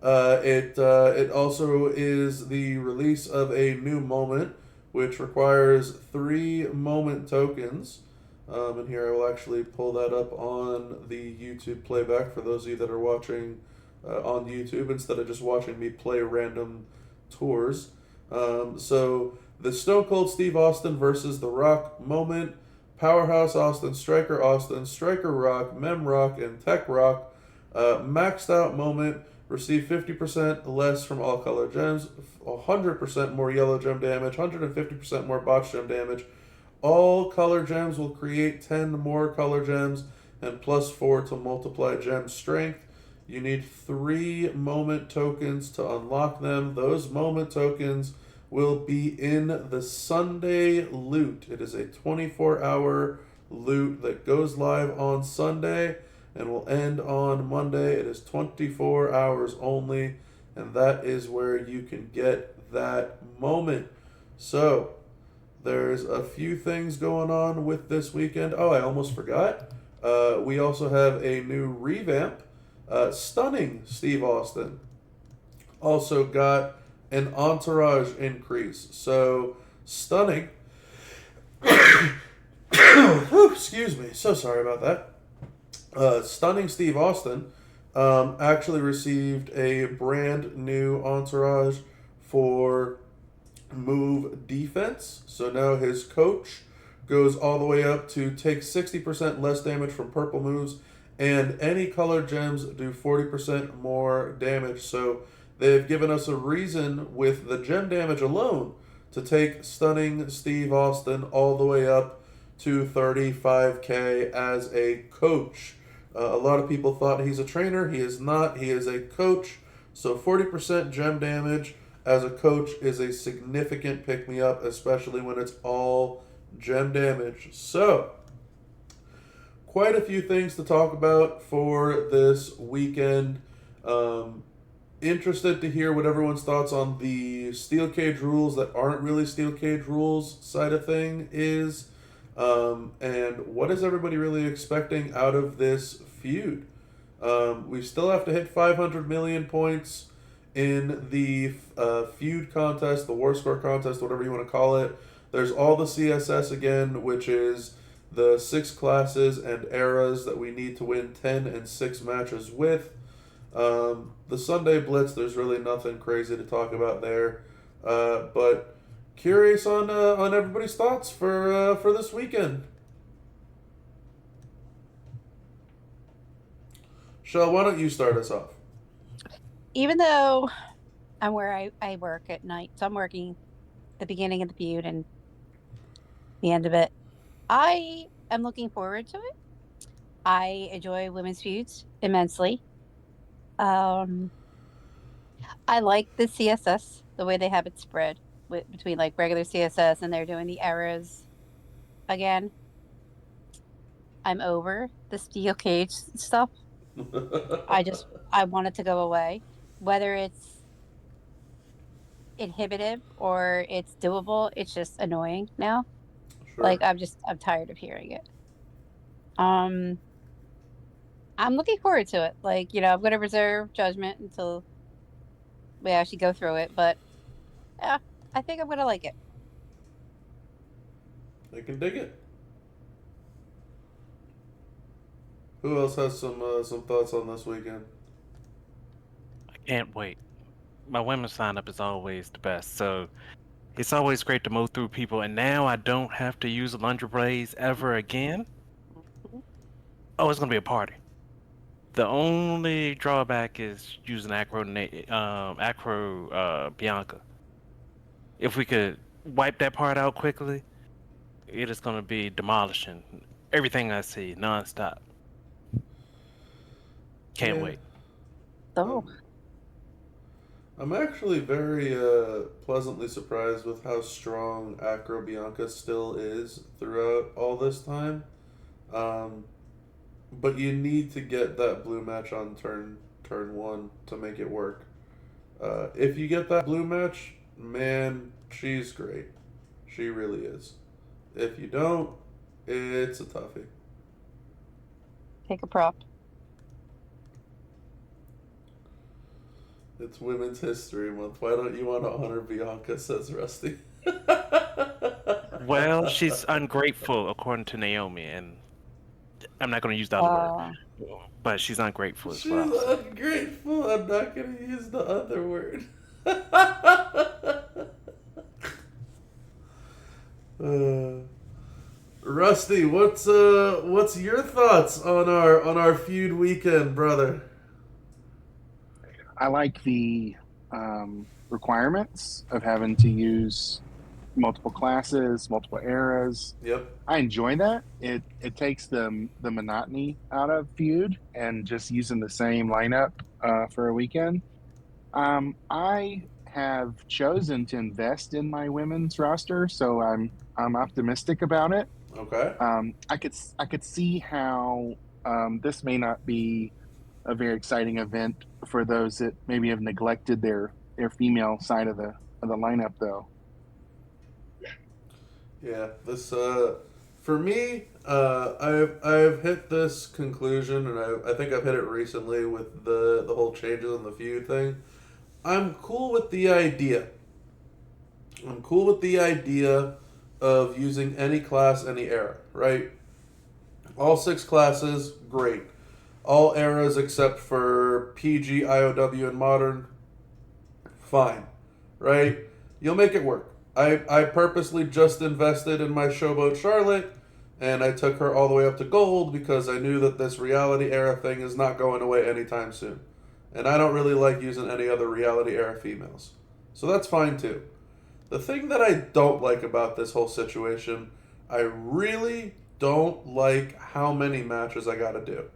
It also is the release of a new moment, which requires 3 moment tokens. And here I will actually pull that up on the YouTube playback for those of you that are watching on YouTube instead of just watching me play random tours. So the Stone Cold Steve Austin versus The Rock moment, Powerhouse Austin, Striker Rock, Mem Rock, and Tech Rock, maxed out moment. Receive 50% less from all color gems, 100% more yellow gem damage, 150% more botch gem damage. All color gems will create 10 more color gems and +4 to multiply gem strength. You need 3 moment tokens to unlock them. Those moment tokens will be in the Sunday loot. It is a 24-hour loot that goes live on Sunday and will end on Monday. It is 24 hours only, and that is where you can get that moment. So, there's a few things going on with this weekend. Oh, I almost forgot. We also have a new revamp. Stunning Steve Austin also got an entourage increase. So, Stunning. Excuse me. So sorry about that. Stunning Steve Austin actually received a brand new entourage for move defense. So now his coach goes all the way up to take 60% less damage from purple moves, and any colored gems do 40% more damage. So they've given us a reason with the gem damage alone to take Stunning Steve Austin all the way up to 35k as a coach. A lot of people thought he's a trainer. He is not. He is a coach. So 40% gem damage as a coach is a significant pick-me-up, especially when it's all gem damage. So, quite a few things to talk about for this weekend. Interested to hear what everyone's thoughts on the steel cage rules that aren't really steel cage rules side of thing is. And what is everybody really expecting out of this feud? We still have to hit 500 million points in the feud contest, the war score contest, whatever you want to call it. There's all the CSS again, which is the 6 classes and eras that we need to win 10 and 6 matches with. The Sunday Blitz, there's really nothing crazy to talk about there. But curious on everybody's thoughts for this weekend. Shell, why don't you start us off? Even though I'm where I work at night, so I'm working the beginning of the feud and the end of it, I am looking forward to it. I enjoy women's feuds immensely. I like the CSS, the way they have it spread between like regular CSS and they're doing the eras again. I'm over the steel cage stuff. I want it to go away. Whether it's inhibitive or it's doable, it's just annoying now. Sure. Like I'm tired of hearing it. I'm looking forward to it. Like, I'm gonna reserve judgment until we actually go through it, but yeah, I think I'm gonna like it. I can dig it. Who else has some thoughts on this weekend? I can't wait. My women's sign-up is always the best, so it's always great to mow through people, and now I don't have to use a Lunger Blaze ever again. Oh, it's gonna be a party. The only drawback is using Acro Bianca. If we could wipe that part out quickly, it is going to be demolishing everything I see nonstop. Can't Yeah. wait. Oh, I'm actually very pleasantly surprised with how strong Acro Bianca still is throughout all this time. But you need to get that blue match on turn one to make it work. If you get that blue match, man, she's great. She really is. If you don't, it's a toughie. take a prop. It's Women's History Month. Why don't you want to honor Bianca, says Rusty. Well, she's ungrateful, according to Naomi, and I'm not going to use the other word, but she's ungrateful as She's well. ungrateful. I'm not going to use the other word. Rusty, what's your thoughts on our feud weekend, brother? I like the requirements of having to use multiple classes, multiple eras. Yep. I enjoy that. It takes the monotony out of Feud and just using the same lineup for a weekend. I have chosen to invest in my women's roster, so I'm optimistic about it. Okay. I could see how this may not be a very exciting event for those that maybe have neglected their female side of the lineup, though. Yeah, this for me, I've hit this conclusion, and I think I've hit it recently with the whole changes in the feud thing. I'm cool with the idea. I'm cool with the idea of using any class, any era, right? All 6 classes, great. All eras except for PG, IOW, and Modern, fine, right? You'll make it work. I purposely just invested in my Showboat Charlotte, and I took her all the way up to gold because I knew that this reality era thing is not going away anytime soon. And I don't really like using any other reality era females. So that's fine too. The thing that I don't like about this whole situation, I really don't like how many matches I gotta do.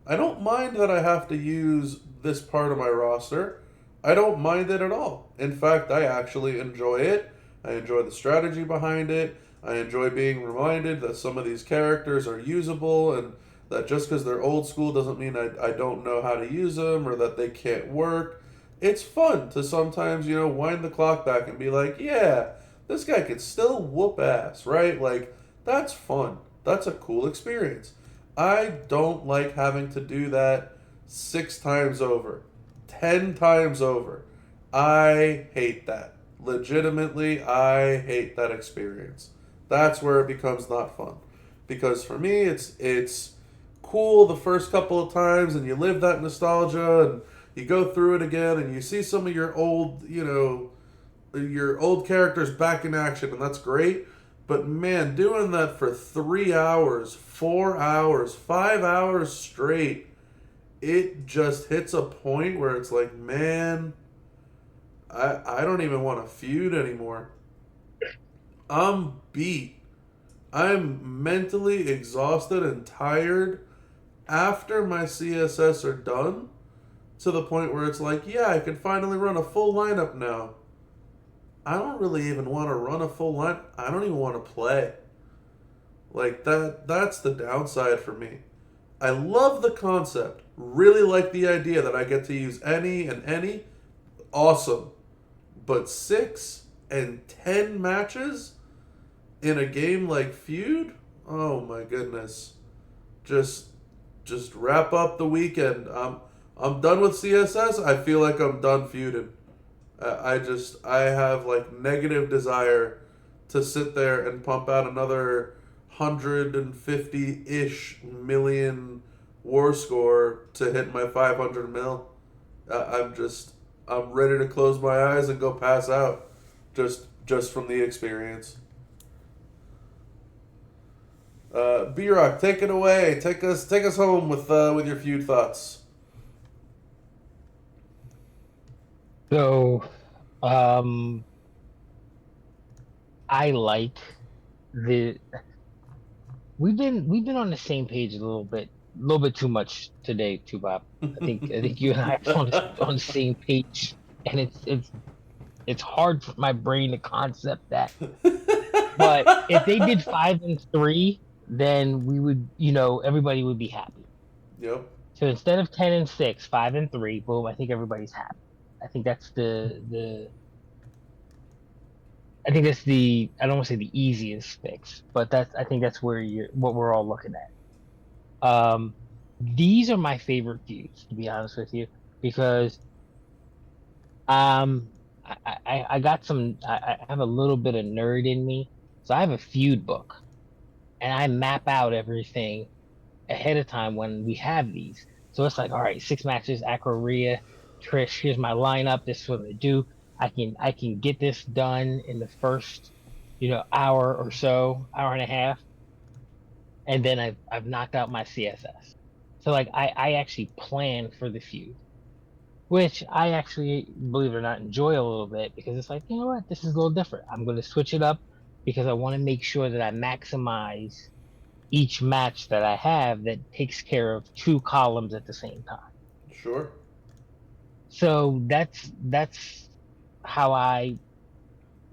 I don't mind that I have to use this part of my roster. I don't mind it at all. In fact, I actually enjoy it. I enjoy the strategy behind it. I enjoy being reminded that some of these characters are usable and that just because they're old school doesn't mean I don't know how to use them or that they can't work. It's fun to sometimes, wind the clock back and be like, yeah, this guy could still whoop ass, right? Like, that's fun. That's a cool experience. I don't like having to do that 6 times over, 10 times over. I hate that. Legitimately, I hate that experience. That's where it becomes not fun. Because for me, it's cool the first couple of times and you live that nostalgia and you go through it again and you see some of your old, your old characters back in action, and that's great. But man, doing that for 3 hours, 4 hours, 5 hours straight, it just hits a point where it's like, man, I don't even want to feud anymore. I'm beat. I'm mentally exhausted and tired after my CSS are done, to the point where it's like, yeah, I can finally run a full lineup now. I don't really even want to run a full line. I don't even want to play. Like, that's the downside for me. I love the concept. Really like the idea that I get to use any and any. Awesome. But 6 and 10 matches in a game like Feud? Oh my goodness. Just wrap up the weekend. I'm done with CSS. I feel like I'm done feuding. I have like negative desire to sit there and pump out another 150-ish million war score to hit my 500 mil. I'm ready to close my eyes and go pass out, just from the experience. B-Rock, take it away. Take us home with your feud thoughts. So, I like the we've been on the same page a little bit too much today, too, Bob. I think you and I are on the same page, and it's hard for my brain to concept that. But if they did 5-3, then we would, everybody would be happy. Yep. So instead of 10-6, 5-3, boom, I think everybody's happy. I think that's the I don't want to say the easiest fix, but I think that's what we're all looking at. These are my favorite feuds, to be honest with you, because um I got I have a little bit of nerd in me, so I have a feud book and I map out everything ahead of time when we have these. So it's like, all right, 6 matches, Acro, Rhea, Trish. Here's my lineup. This is what I do. I can get this done in the first, hour or so, hour and a half, and then I've knocked out my CSS. So like I actually plan for the feud, which I actually, believe it or not, enjoy a little bit because it's like, you know what, this is a little different. I'm going to switch it up because I want to make sure that I maximize each match that I have that takes care of 2 columns at the same time. Sure. So that's how I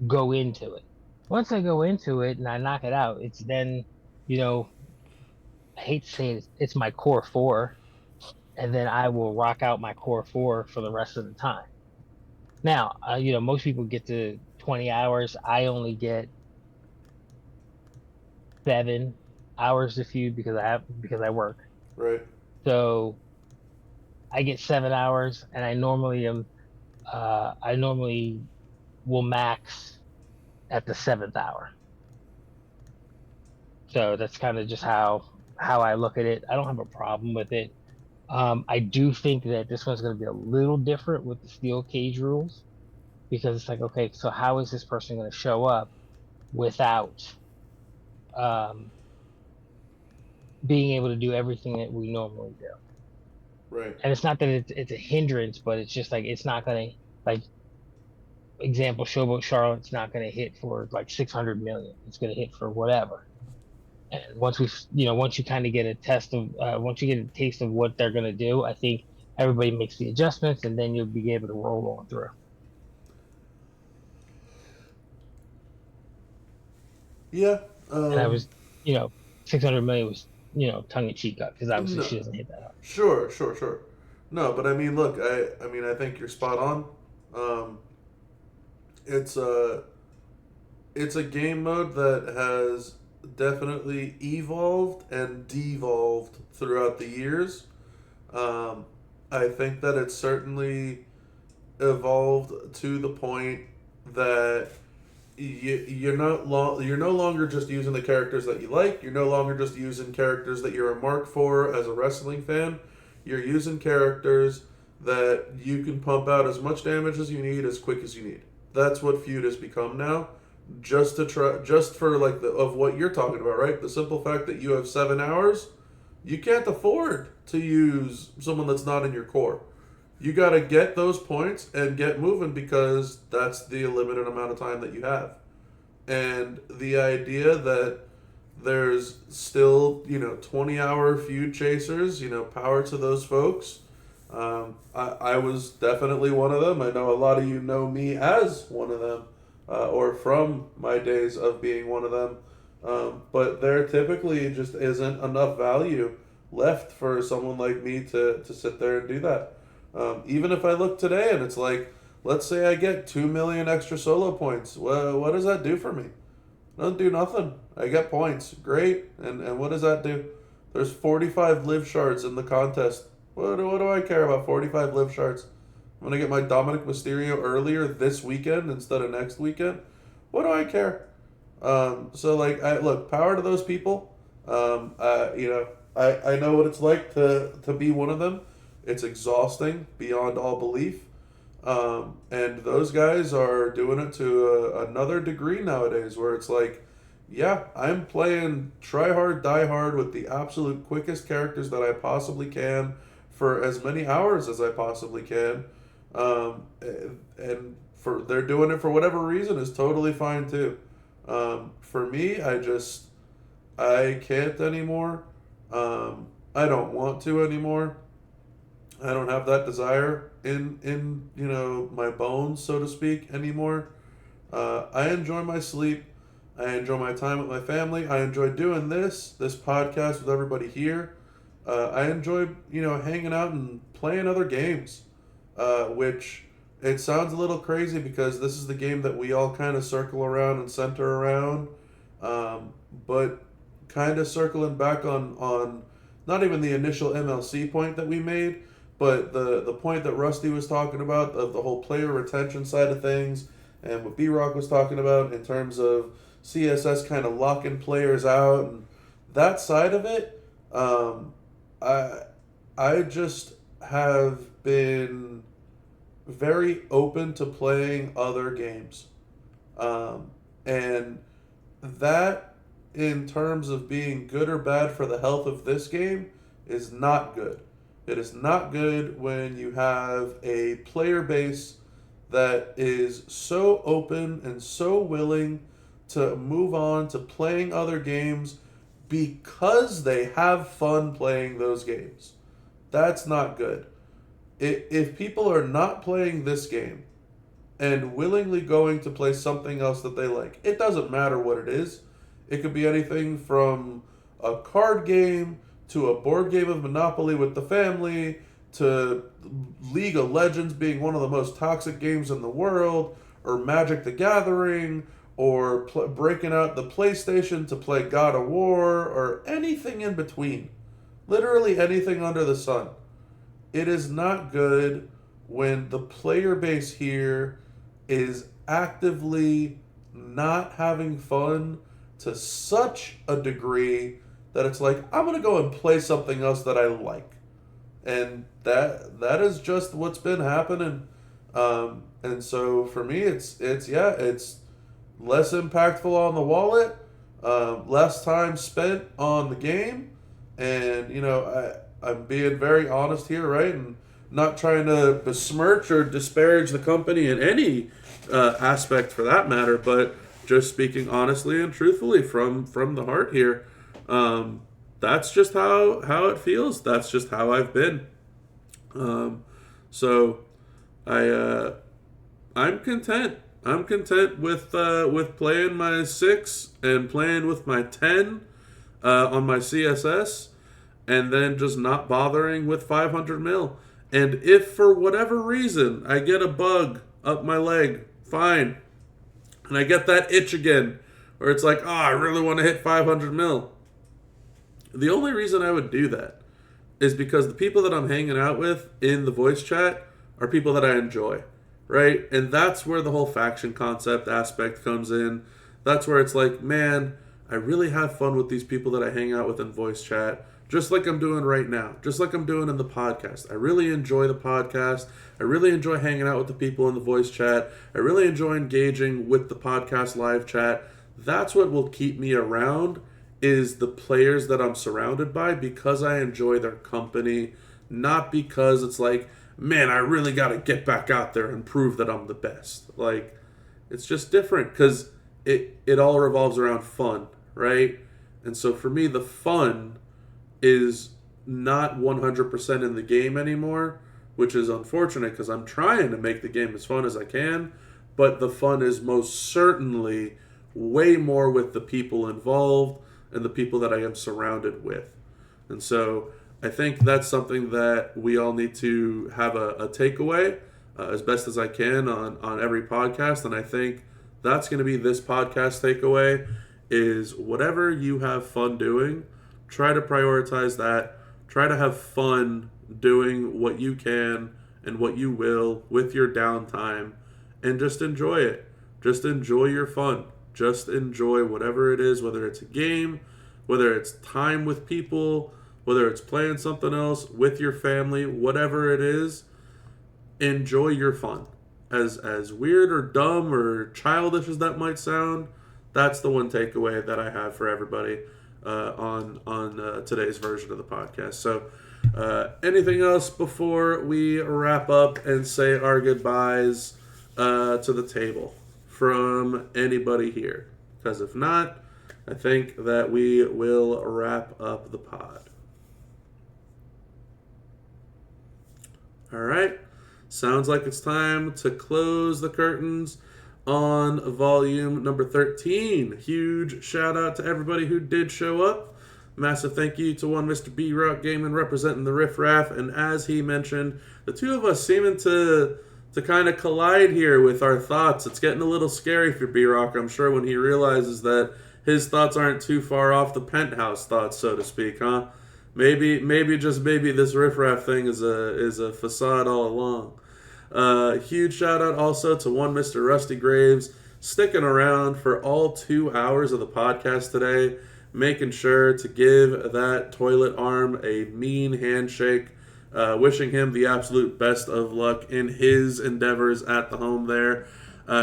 go into it. Once I go into it and I knock it out, it's then, you know, I hate to say it's my core four, and then I will rock out my core four for the rest of the time. Now, most people get to 20 hours. I only get 7 hours to feud because I work. Right. So I get 7 hours, and I normally will max at the 7th hour. So that's kind of just how I look at it. I don't have a problem with it. I do think that this one's going to be a little different with the steel cage rules because it's like, okay, so how is this person going to show up without um, being able to do everything that we normally do? Right. And it's not that it's a hindrance, but it's just like it's not going to, like, example, Showboat Charlotte's not going to hit for like 600 million. It's going to hit for whatever. And once you kind of get a once you get a taste of what they're going to do, I think everybody makes the adjustments, and then you'll be able to roll on through. Yeah. And I was, 600 million was, tongue in cheek because obviously No. she doesn't hit that up. Sure. No, but I mean, look, I mean, I think you're spot on. It's a game mode that has definitely evolved and devolved throughout the years. I think that it's certainly evolved to the point that you're no longer just using the characters that you like. You're no longer just using characters that you're a mark for as a wrestling fan. You're using characters that you can pump out as much damage as you need as quick as you need. That's what Feud has become now. Just for like of what you're talking about, right? The simple fact that you have 7 hours, you can't afford to use someone that's not in your core. You got to get those points and get moving because that's the limited amount of time that you have. And the idea that there's still, 20-hour feud chasers, power to those folks. I was definitely one of them. I know a lot of you know me as one of them, or from my days of being one of them. But there typically just isn't enough value left for someone like me to sit there and do that. Even if I look today and it's like, let's say I get 2 million extra solo points. Well, what does that do for me? Doesn't do nothing. I get points. Great. And what does that do? There's 45 live shards in the contest. What do I care about 45 live shards? I'm going to get my Dominic Mysterio earlier this weekend instead of next weekend. What do I care? So, like, look, power to those people. I know what it's like to be one of them. It's exhausting beyond all belief. And those guys are doing it to another degree nowadays where it's like, yeah, I'm playing try hard, die hard with the absolute quickest characters that I possibly can for as many hours as I possibly can. And they're doing it for whatever reason is totally fine too. For me, I can't anymore. I don't want to anymore. I don't have that desire in my bones, so to speak, anymore. I enjoy my sleep. I enjoy my time with my family. I enjoy doing this podcast with everybody here. I enjoy hanging out and playing other games, which it sounds a little crazy because this is the game that we all kind of circle around and center around, but kind of circling back on not even the initial MLC point that we made, but the point that Rusty was talking about of the whole player retention side of things, and what B-Rock was talking about in terms of CSS kind of locking players out and that side of it. I just have been very open to playing other games, and that in terms of being good or bad for the health of this game is not good. It is not good when you have a player base that is so open and so willing to move on to playing other games because they have fun playing those games. That's not good. If people are not playing this game and willingly going to play something else that they like, it doesn't matter what it is. It could be anything from a card game to a board game of Monopoly with the family to League of Legends being one of the most toxic games in the world, or Magic the Gathering, or breaking out the PlayStation to play God of War, or anything in between. Literally anything under the sun. It is not good when the player base here is actively not having fun to such a degree that it's like, I'm going to go and play something else that I like. And that is just what's been happening. And so for me, it's less impactful on the wallet, less time spent on the game. And, I'm being very honest here, right? And not trying to besmirch or disparage the company in any aspect for that matter, but just speaking honestly and truthfully from the heart here. That's just how it feels. That's just how I've been. So I'm content. I'm content with playing my 6 and playing with my 10 on my CSS, and then just not bothering with 500 mil. And if for whatever reason I get a bug up my leg, fine. And I get that itch again, where it's like, I really want to hit 500 mil. The only reason I would do that is because the people that I'm hanging out with in the voice chat are people that I enjoy, right? And that's where the whole faction concept aspect comes in. That's where it's like, man, I really have fun with these people that I hang out with in voice chat, just like I'm doing right now, just like I'm doing in the podcast. I really enjoy the podcast. I really enjoy hanging out with the people in the voice chat. I really enjoy engaging with the podcast live chat. That's what will keep me around, is the players that I'm surrounded by, because I enjoy their company, not because it's like, man, I really got to get back out there and prove that I'm the best. Like, it's just different because it all revolves around fun, right? And so for me, the fun is not 100% in the game anymore, which is unfortunate because I'm trying to make the game as fun as I can, but the fun is most certainly way more with the people involved and the people that I am surrounded with. And so I think that's something that we all need to have a takeaway as best as I can on every podcast. And I think that's going to be this podcast takeaway, is whatever you have fun doing, try to prioritize that. Try to have fun doing what you can and what you will with your downtime, and just enjoy it. Just enjoy your fun. Just enjoy whatever it is, whether it's a game, whether it's time with people, whether it's playing something else with your family, whatever it is, enjoy your fun. As weird or dumb or childish as that might sound, that's the one takeaway that I have for everybody on today's version of the podcast. So anything else before we wrap up and say our goodbyes to the table from anybody here? Because if not, I think that we will wrap up the pod. All right. Sounds like it's time to close the curtains on volume number 13. Huge shout out to everybody who did show up. Massive thank you to one Mr. B-Rock Gaming representing the Riff Raff. And as he mentioned, the two of us seeming to kind of collide here with our thoughts. It's getting a little scary for B-Rock, I'm sure, when he realizes that his thoughts aren't too far off the penthouse thoughts, so to speak, huh? Maybe this Riff Raff thing is a facade all along. Huge shout out also to one Mr. Rusty Graves sticking around for all 2 hours of the podcast today, making sure to give that toilet arm a mean handshake, wishing him the absolute best of luck in his endeavors at the home there.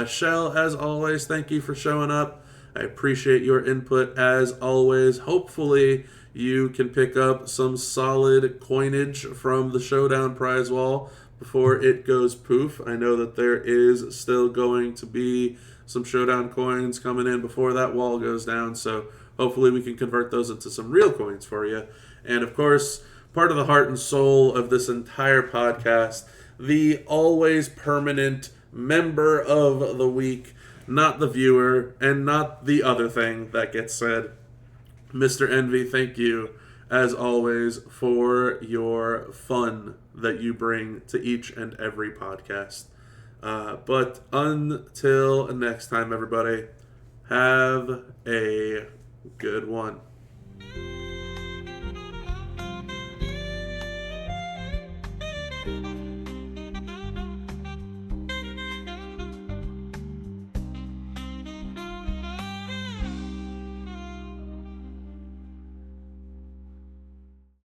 Shell, as always, thank you for showing up. I appreciate your input as always. Hopefully you can pick up some solid coinage from the Showdown prize wall before it goes poof. I know that there is still going to be some Showdown coins coming in before that wall goes down, so hopefully we can convert those into some real coins for you. And of course, part of the heart and soul of this entire podcast, the always permanent member of the week, not the viewer, and not the other thing that gets said. Mr. Envy, thank you, as always, for your fun that you bring to each and every podcast. But until next time, everybody, have a good one.